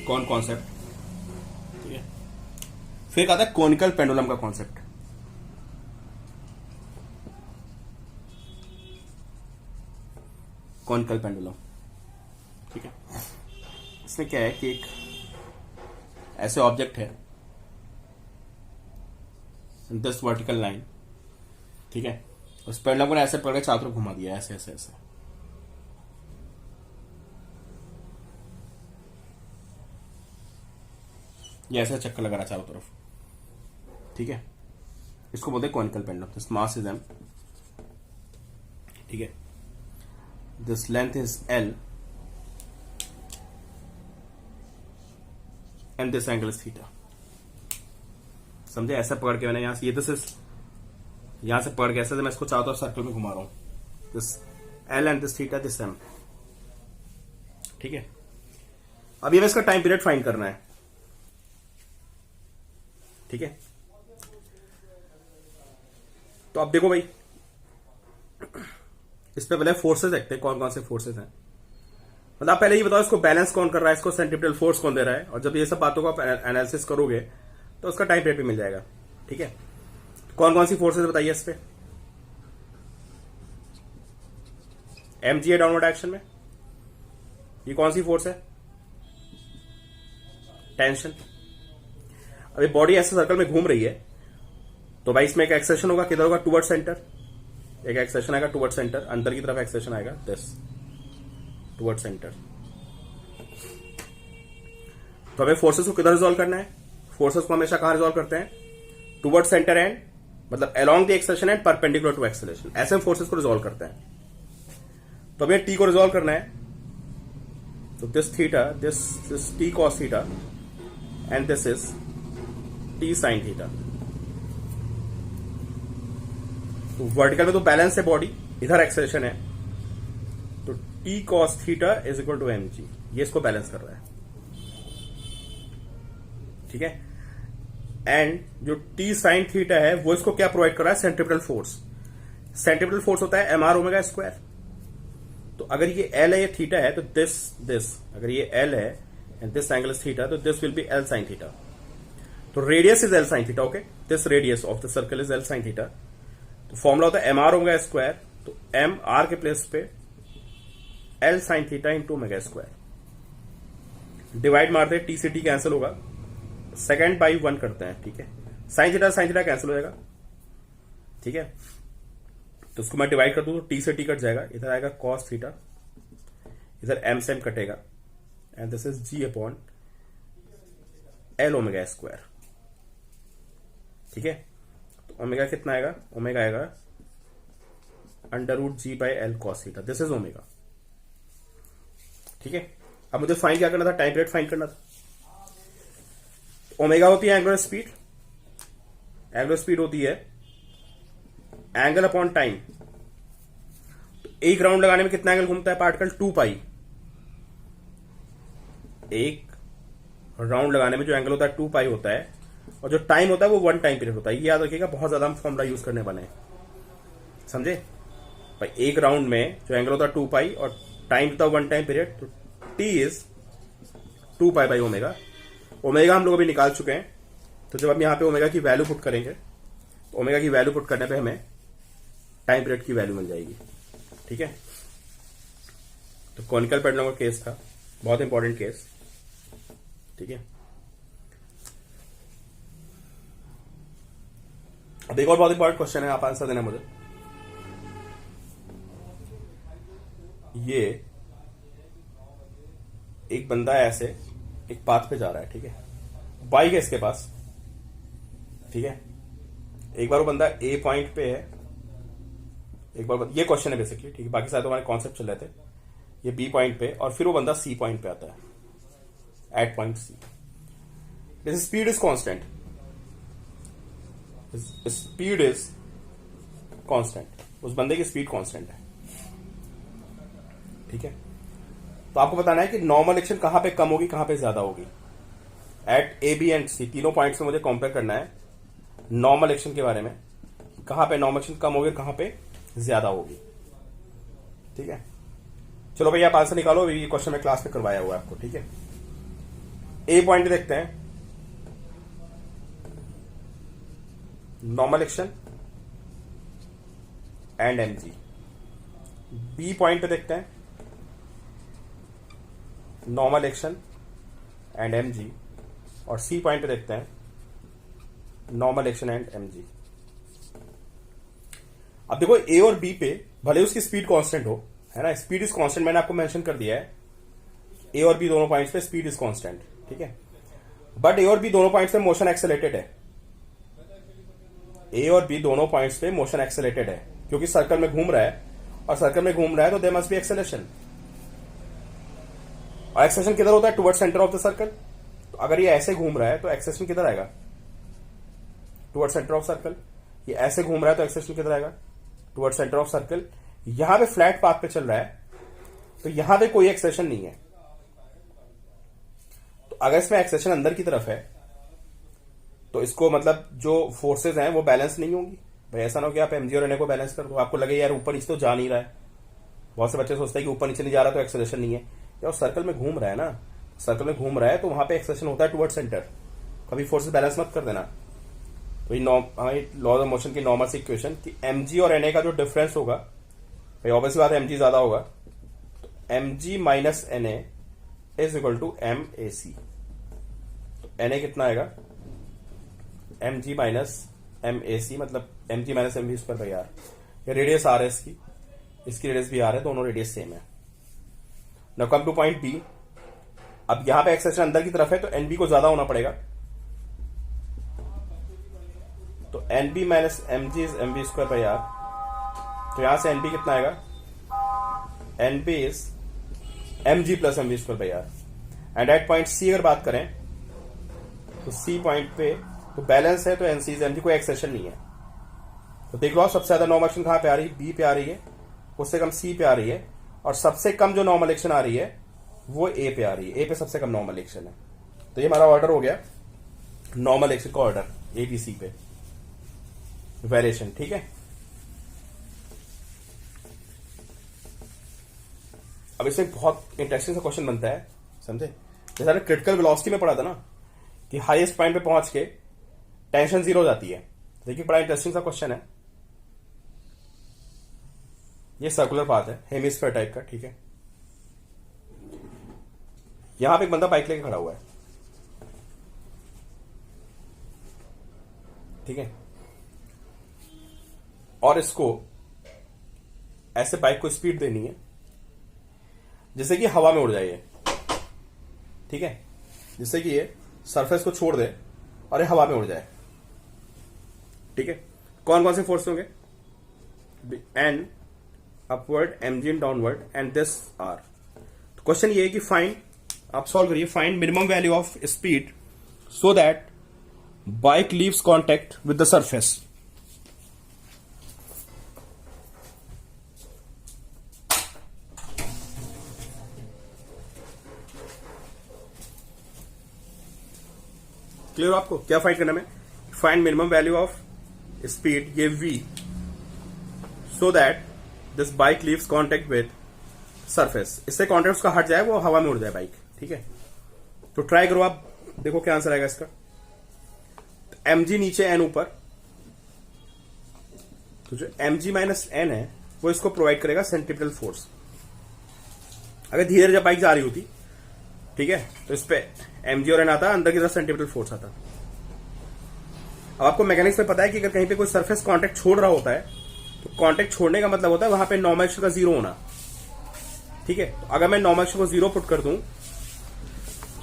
कौन कॉन्सेप्ट। ठीक है, फिर कहता है कॉनिकल पेंडुलम का कॉन्सेप्ट। कॉनिकल पेंडुलम, ठीक है, इसमें क्या है कि एक ऐसे ऑब्जेक्ट है, दिस वर्टिकल लाइन, ठीक है, उस पेंडुलम को ऐसे पकड़ के चारों तरफ घुमा दिया, ऐसे ऐसे ऐसे। ये ऐसा चक्कर लगा रहा चारों तरफ। ठीक है, इसको बोलते हैं conical pendulum. This mass is m, ठीक है, this length is l and this angle is theta. समझे, ऐसा पकड़ के मैंने यहां से, ये दिस इज, यहां से पकड़ के ऐसे मैं इसको चारों तरफ सर्कल में घुमा रहा हूं। This l and this theta this m. ठीक है, अब ये इसका टाइम पीरियड फाइंड करना है। ठीक है, तो अब देखो भाई, इस पे पहले फोर्सेस देखते हैं, कौन कौन से फोर्सेस हैं। मतलब आप पहले ये बताओ इसको बैलेंस कौन कर रहा है, इसको सेंट्रीपिटल फोर्स कौन दे रहा है, और जब ये सब बातों का एनालिसिस करोगे तो उसका टाइम पीरियड भी मिल जाएगा। ठीक है, कौन कौन सी फोर्सेस बताइए इस पे। एमजी है डाउनवर्ड डायरेक्शन में, ये कौन सी फोर्स है, टेंशन। अभी बॉडी ऐसे सर्कल में घूम रही है तो भाई इसमें एक एक्सेशन होगा, किधर होगा, टुवर्ड सेंटर। एक एक्सेशन आएगा टुवर्ड सेंटर, अंदर की तरफ एक्सेशन आएगा दिस टुवर्ड सेंटर। तो हमें फोर्सेस को किधर रिजॉल्व करना है, फोर्सेस को हमेशा कहां रिजॉल्व करते हैं, टुवर्ड सेंटर एंड, मतलब along the acceleration and perpendicular to acceleration, ऐसे हम फोर्सेस को रिजॉल्व करते हैं। तो हमें टी को रिजॉल्व करना है, तो this theta, this t cos theta and this is t sine theta. तो वर्टिकल में तो बैलेंस है बॉडी, इधर एक्सेलरेशन है, तो t cos theta is equal to m g, ये इसको बैलेंस कर रहा है। ठीक है, एंड जो टी साइन थीटा है वो इसको क्या प्रोवाइड कर रहा है, सेंट्रीपिटल फोर्स। सेंट्रीपिटल फोर्स होता है एम आर ओमेगा स्क्वायर। तो अगर ये एल है, ये थीटा है, तो दिस अगर ये एल है and this angle is theta, तो this will be L sine theta. तो radius is L sine theta. Okay, this radius of the circle is L sine theta. तो फॉर्मूला होता है एम आर ओमेगा स्क्वायर, तो M R के place पे L sine theta into omega square. Divide मारते हैं, T से T cancel होगा, सेकेंड बाई 1 करते हैं। ठीक है, साइन थीटा कैंसिल हो जाएगा। ठीक है, तो उसको मैं डिवाइड कर दूं तो टी से टी कट जाएगा, इधर आएगा कॉस थीटा, इधर एम से एम कटेगा, and this is g upon l omega square. ठीक है, तो ओमेगा कितना आएगा, ओमेगा आएगा under root g by l cos theta, this is omega. ठीक है, अब मुझे फाइंड क्या करना था, टाइम पीरियड फाइंड करना था। ओमेगा होती है एंगुलर स्पीड, एंगुलर स्पीड होती है एंगल अपॉन टाइम। तो एक राउंड लगाने में कितना एंगल घूमता है पार्टिकल, 2 पाई। एक राउंड लगाने में जो एंगल होता है 2 पाई होता है, और जो टाइम होता है वो 1 टाइम पीरियड होता है। ये याद रखिएगा, बहुत ज्यादा हम फॉर्मूला यूज करने वाले हैं, समझे भाई। एक राउंड में जो एंगल होता है 2 पाई और टाइम होता है 1 टाइम पीरियड, तो T is 2 pi by omega. Omega हम लोग अभी निकाल चुके हैं, तो जब हम यहां पे ओमेगा की वैल्यू पुट करेंगे, तो ओमेगा की वैल्यू पुट करने पे हमें टाइम पीरियड की वैल्यू मिल जाएगी। ठीक है, तो कॉनिकल पेंडुलम का केस था, बहुत इंपॉर्टेंट केस। ठीक है, अब एक और बहुत इंपॉर्टेंट क्वेश्चन है, आप आंसर देना मुझे। ये एक बंदा है ऐसे एक पाथ पे जा रहा है, ठीक है, बाइक है इसके पास। ठीक है, एक बार वो बंदा ए पॉइंट पे है, एक बार ये क्वेश्चन है बेसिकली, ठीक है, बाकी सारे तो हमारे कॉन्सेप्ट चल रहे थे। ये बी पॉइंट पे, और फिर वो बंदा सी पॉइंट पे आता है, at point c. This speed is constant, speed is constant, उस बंदे की स्पीड कांस्टेंट है। ठीक है, तो आपको बताना है कि नॉर्मल एक्शन कहां पे कम होगी, कहां पे ज्यादा होगी। एट ए बी एंड सी, तीनों पॉइंट्स में मुझे कंपेयर करना है नॉर्मल एक्शन के बारे में, कहां पे नॉर्मल एक्शन कम होगी, कहां पे ज्यादा होगी। ठीक है, चलो भाई आप आंसर निकालो, ये क्वेश्चन मैं क्लास में करवाया हुआ है आपको। ठीक है, ए पॉइंट देखते हैं normal action and mg. B point पे देखते हैं नॉर्मल एक्शन एंड एमजी, और सी पॉइंट पे देखते हैं नॉर्मल एक्शन एंड एमजी। अब देखो ए और बी पे भले उसकी स्पीड कांस्टेंट हो, है ना, स्पीड इज कांस्टेंट, मैंने आपको मेंशन कर दिया है। ए और बी दोनों पॉइंट्स पे स्पीड इज कांस्टेंट, ठीक है, बट ए और बी दोनों पॉइंट्स पे मोशन एक्सेलरेटेड है। ए और बी दोनों पॉइंट्स पे मोशन एक्सेलरेटेड है, क्योंकि सर्कल में घूम रहा है, और सर्कल में घूम रहा है तो देयर मस्ट बी एक्सेलरेशन। और एक्सेलरेशन किधर होता है, toward centre of the circle. तो अगर ये ऐसे घूम रहा है तो एक्सेलरेशन किधर आएगा, टुवर्ड सेंटर ऑफ सर्कल। ये ऐसे घूम रहा है तो एक्सेलरेशन किधर आएगा, टुवर्ड सेंटर ऑफ सर्कल। यहां पे फ्लैट पाथ पे चल रहा है, तो यहां पे कोई एक्सेशन नहीं है। तो अगर इसमें एक्सेशन अंदर की तरफ है तो इसको मतलब जो फोर्सेज हैं वो बैलेंस नहीं होंगी। भाई ऐसा ना हो कि आप एमजी और एनए को बैलेंस कर दो, आपको लगे यार ऊपर नीचे तो जा नहीं रहा है। बहुत से बच्चे सोचते हैं कि ऊपर नीचे नहीं जा रहा तो एक्सेलरेशन नहीं है। यार सर्कल में घूम रहा है ना, सर्कल में घूम रहा है तो वहां पे एक्सेलरेशन होता है टुवर्ड सेंटर। कभी फोर्सेज बैलेंस मत कर देना। तो ये लॉ ऑफ मोशन की नॉर्मल सी इक्वेशन कि एमजी और एनए का जो डिफरेंस होगा, भाई ऑब्वियस बात है एमजी ज्यादा होगा, तो MG minus NA is equal to M A C. तो एनए कितना आएगा, MG minus M A C, मतलब MG minus M we square by are. ये रेडियस आर है इसकी रेडियस भी आर है, दोनों रेडियस सेम है। Now come to point B. अब यहां पे एक्सेशन अंदर की तरफ है तो एनबी को ज्यादा होना पड़ेगा, तो NB minus mg is m we square by are. तो यहां से एनबी कितना आएगा, NB is mg plus m we square by r. And at point c अगर बात करें तो सी पॉइंट पे तो बैलेंस है, तो एनसी इज एमजी, कोई एक्सेशन नहीं है। तो देख लो सबसे ज्यादा नॉर्मल एक्शन कहां पे आ रही है, बी पे आ रही है, उससे कम सी पे आ रही है, और सबसे कम जो नॉर्मल एक्शन आ रही है वो ए पे आ रही है। ए पे सबसे कम नॉर्मल एक्शन है। तो ये हमारा ऑर्डर हो गया नॉर्मल एक्शन का ऑर्डर, ए बी सी पे वेरिएशन। ठीक है, अब इसमें बहुत इंटरेस्टिंग सा क्वेश्चन बनता है, समझे। जैसे हमने क्रिटिकल वेलोसिटी में पढ़ा था ना कि हाईएस्ट पॉइंट पे पहुंच के टेंशन जीरो हो जाती है। देखिए बड़ा इंटरेस्टिंग सा क्वेश्चन है। ये सर्कुलर पाथ है, हेमिस्फीयर टाइप का। ठीक है, यहां पे एक बंदा बाइक लेके खड़ा हुआ है। ठीक है, और इसको ऐसे बाइक को स्पीड देनी है जिससे कि हवा में उड़ जाए ये। ठीक है, जिससे कि ये सरफेस को छोड़ दे और ये हवा में उड़ जाए। ठीक है, कौन कौन से फोर्स होंगे, n upward, mg downward and this r. तो क्वेश्चन ये है कि फाइंड, आप सॉल्व करिए, find minimum value of speed so that bike leaves contact with the surface. Clear आपको क्या फाइंड करना है? Find minimum value of speed, ये v, so that this bike leaves contact with surface. इससे contact उसका हट जाए, वो हवा में उड़ जाए बाइक। ठीक है, तो ट्राई करो आप, देखो क्या आंसर आएगा इसका। mg नीचे n ऊपर, तो जो mg माइनस n है वो इसको प्रोवाइड करेगा सेंट्रीपिटल फोर्स। अगर धीरे जब बाइक जा रही होती, ठीक है, तो इस पे mg और n आता, अंदर की तरफ सेंट्रीपिटल फोर्स आता। अब आपको मैकेनिक्स में पता है कि अगर कहीं पे कोई सरफेस कांटेक्ट छोड़ रहा होता है तो कांटेक्ट छोड़ने का मतलब होता है वहां पे नॉर्मल एक्शन का जीरो होना। ठीक है, तो अगर मैं नॉर्मल एक्शन को जीरो पुट कर दूं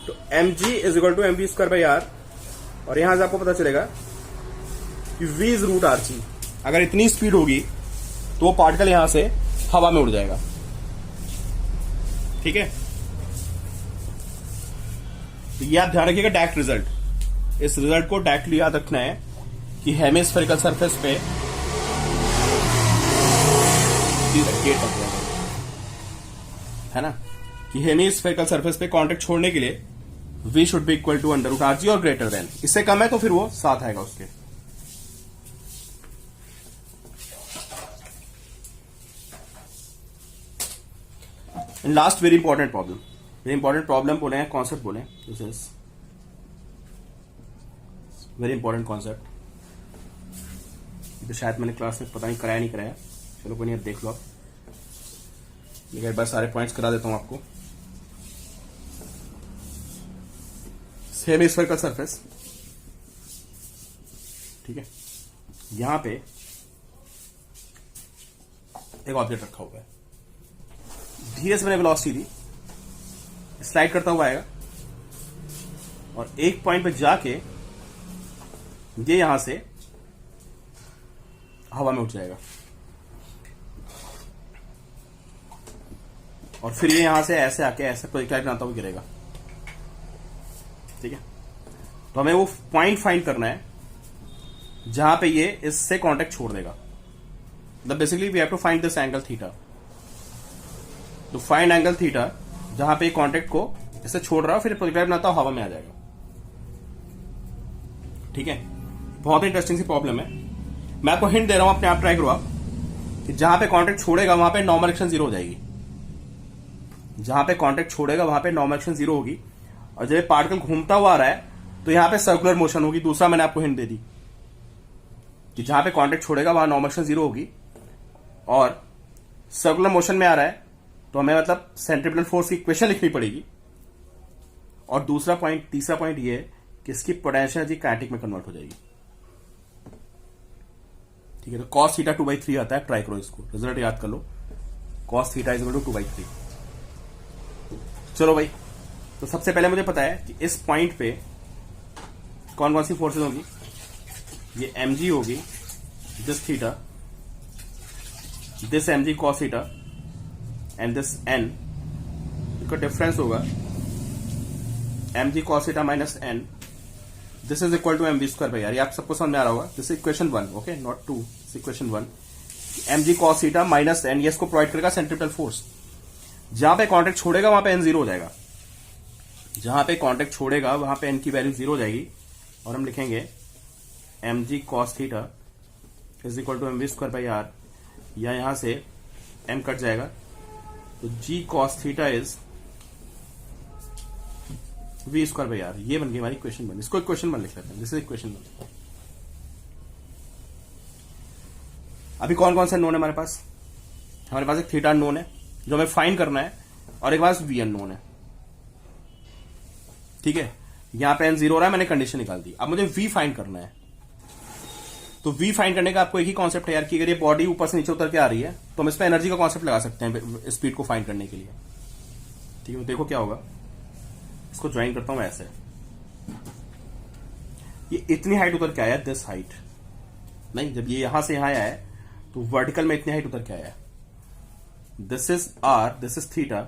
तो mg is equal to m we square by r, और यहां से आपको पता चलेगा कि v is root r c. अगर इतनी स्पीड होगी तो वो पार्टिकल यहां से हवा में उड़ जाएगा। ठीक है, तो ये आप ध्यान रखिएगा डायरेक्ट रिजल्ट। इस रिजल्ट को डायरेक्टली याद रखना है कि हेमिस्फेरिकल सरफेस पे है ना, कि हेमिस्फेरिकल सरफेस पे कांटेक्ट छोड़ने के लिए v should be equal to under root r g और ग्रेटर देन। इससे कम है तो फिर वो साथ आएगा उसके। Last very important problem, very important problem बोले हैं, कॉन्सेप्ट बोले हैं, this is very important concept. तो शायद मैंने क्लास में पता नहीं कराया नहीं कराया, चलो कोई नहीं, अब देख लो आप। एक बार सारे पॉइंट्स करा देता हूं आपको। हेमिस्फेरिकल सरफेस, ठीक है, यहां पे एक ऑब्जेक्ट रखा हुआ है, धीरे से मैंने वेलोसिटी दी, स्लाइड करता हुआ आएगा और एक पॉइंट पे जाके ये यहां से हवा में उठ जाएगा और फिर ये यहां से ऐसे आके ऐसे प्रोजेक्टाइल बनाता हुआ गिरेगा। ठीक है, तो हमें वो पॉइंट फाइंड करना है जहां पे ये इससे कांटेक्ट छोड़ देगा। मतलब basically we have to find this angle theta. तो फाइंड एंगल थीटा जहां पे कॉन्टेक्ट को इसे छोड़ रहा हो फिर प्रोजेक्टाइल बनाता हो, हवा में आ जाएगा। ठीक है, बहुत इंटरेस्टिंग सी प्रॉब्लम है। मैं आपको हिंट दे रहा हूं, अपने आप ट्राई करो आप, कि जहां पे कॉन्टेक्ट छोड़ेगा वहां पे नॉर्मल एक्शन जीरो हो जाएगी। जहां पे कॉन्टेक्ट छोड़ेगा वहां पे नॉर्मल एक्शन जीरो होगी, और जब पार्टिकल घूमता हुआ आ रहा है तो यहां पे सर्कुलर मोशन होगी। दूसरा मैंने आपको हिंट दे दी कि जहां पे कॉन्टेक्ट छोड़ेगा वहां नॉर्मल एक्शन जीरो होगी, और सर्कुलर मोशन में आ रहा है तो हमें मतलब सेंट्रीपिटल फोर्स की इक्वेशन लिखनी पड़ेगी। और दूसरा पॉइंट, तीसरा पॉइंट ये है कि इसकी पोटेंशियल एनर्जी काइनेटिक में कन्वर्ट हो जाएगी। ठीक है, तो cos थीटा 2/3 आता है, ट्राई करो इसको, रिजल्ट याद कर लो। cos theta is equal to 2/3। चलो भाई, तो सबसे पहले मुझे पता है कि इस पॉइंट पे कौन कौन सी फोर्सेज होगी। ये mg होगी, this theta, this mg cos theta and this n, इसका डिफरेंस होगा mg cos theta minus n। This is equal to mv square by are. ये आप सबको समझ में आ रहा होगा। This is equation 1, okay, not 2, equation 1। mg cos theta minus n, ये इसको प्रोवाइड करेगा सेंट्रीपिटल फोर्स। जहां पे कॉन्टेक्ट छोड़ेगा वहां पे n जीरो हो जाएगा। जहां पे कॉन्टेक्ट छोड़ेगा वहां पे n की वैल्यू जीरो हो जाएगी, और हम लिखेंगे mg cos theta is equal to mv square by r, या यहां से m कट जाएगा तो g cos theta is v square by are. ये बन गई हमारी इक्वेशन 1। इसको इक्वेशन 1 लिख लेते हैं, दिस इज इक्वेशन 1। अभी कौन कौन सा नोन है हमारे पास? हमारे पास एक थीटा नोन है जो हमें फाइंड करना है, और एक पास वी अननोन है। ठीक है, यहां पे n जीरो हो रहा है, मैंने कंडीशन निकाल दी। अब मुझे v फाइंड करना है। तो v फाइंड करने का आपको एक ही कॉन्सेप्ट है यार, कि अगर ये बॉडी ऊपर से नीचे उतर के आ रही है तो हम इस पर एनर्जी का कॉन्सेप्ट लगा सकते हैं स्पीड को फाइंड करने के लिए। ठीक है, देखो क्या होगा। इसको ज्वाइन करता हूं ऐसे। ये इतनी हाइट उतर के आया, दिस हाइट नहीं, जब ये यहां से यहां आया है तो वर्टिकल में इतनी हाइट उतर के आया है। This is r, this is theta,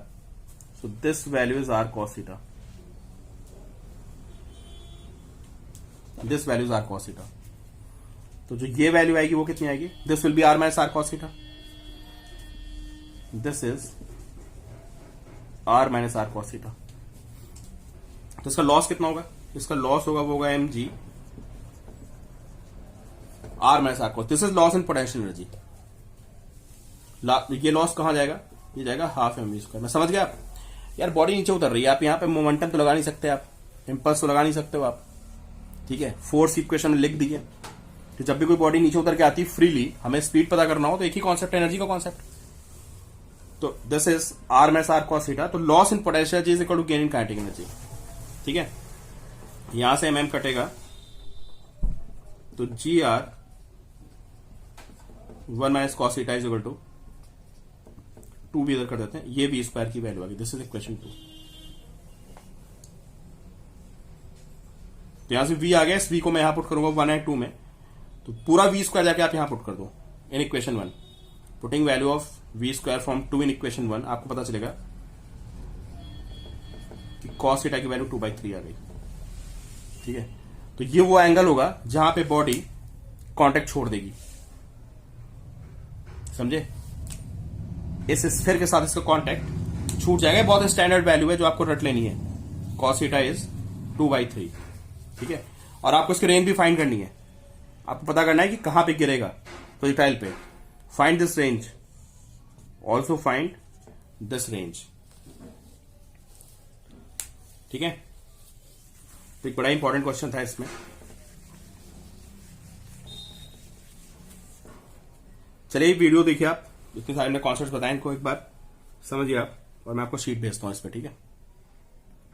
so this value is r cos theta, this value is r cos theta. तो जो ये वैल्यू आएगी वो कितनी आएगी? This will B r minus r cos theta, this is r minus r cos theta. तो इसका loss कितना होगा? इसका लॉस होगा वो होगा mg r minus r cos। This is loss in potential energy. ये लॉस कहां जाएगा? ये जाएगा हाफ mv स्क्वायर। मैं समझ गया आप? यार बॉडी नीचे उतर रही है, आप यहां पे मोमेंटम तो लगा नहीं सकते, आप इंपल्स तो लगा नहीं सकते हो आप। ठीक है, फोर्स इक्वेशन में लिख दी है। तो जब भी कोई बॉडी नीचे उतर के आती है फ्रीली, हमें स्पीड पता करना हो तो एक ही कॉन्सेप्ट है, एनर्जी का कॉन्सेप्ट। तो this is r minus r cos theta. तो loss in potential energy is equal to gain in kinetic energy. ठीक है, यहां से mm कटेगा तो gr 1 minus cos theta is equal to 2 भी इधर कर देते हैं, ये v स्क्वायर की वैल्यू आ गई। This is equation 2। तो यहां से v आ गया, इस v को मैं यहां पुट करूंगा 1 एंड 2 में, तो पूरा v स्क्वायर जाके आप यहां पुट कर दो in equation 1। Putting value of v square from 2 in equation 1, आपको पता चलेगा कि cos थीटा की वैल्यू 2/3 आ गई। ठीक है, तो ये वो एंगल होगा जहां पे बॉडी कांटेक्ट छोड़ देगी। समझे? इस स्फीयर के साथ इसका कांटेक्ट छूट जाएगा। बहुत स्टैंडर्ड वैल्यू है जो आपको रट लेनी है। cos theta is 2/3। ठीक है, और आपको इसकी रेंज भी फाइंड करनी है। आपको पता करना है कि कहां पे गिरेगा प्रोजेक्टाइल पे। Find this range, also find this range. ठीक है, तो एक बड़ा इंपॉर्टेंट क्वेश्चन था इसमें। चलिए वीडियो देखिए आप, इतने सारे कॉन्सेप्ट बताएं, इनको एक बार समझिए आप, और मैं आपको शीट भेजता हूं इस पर। ठीक है।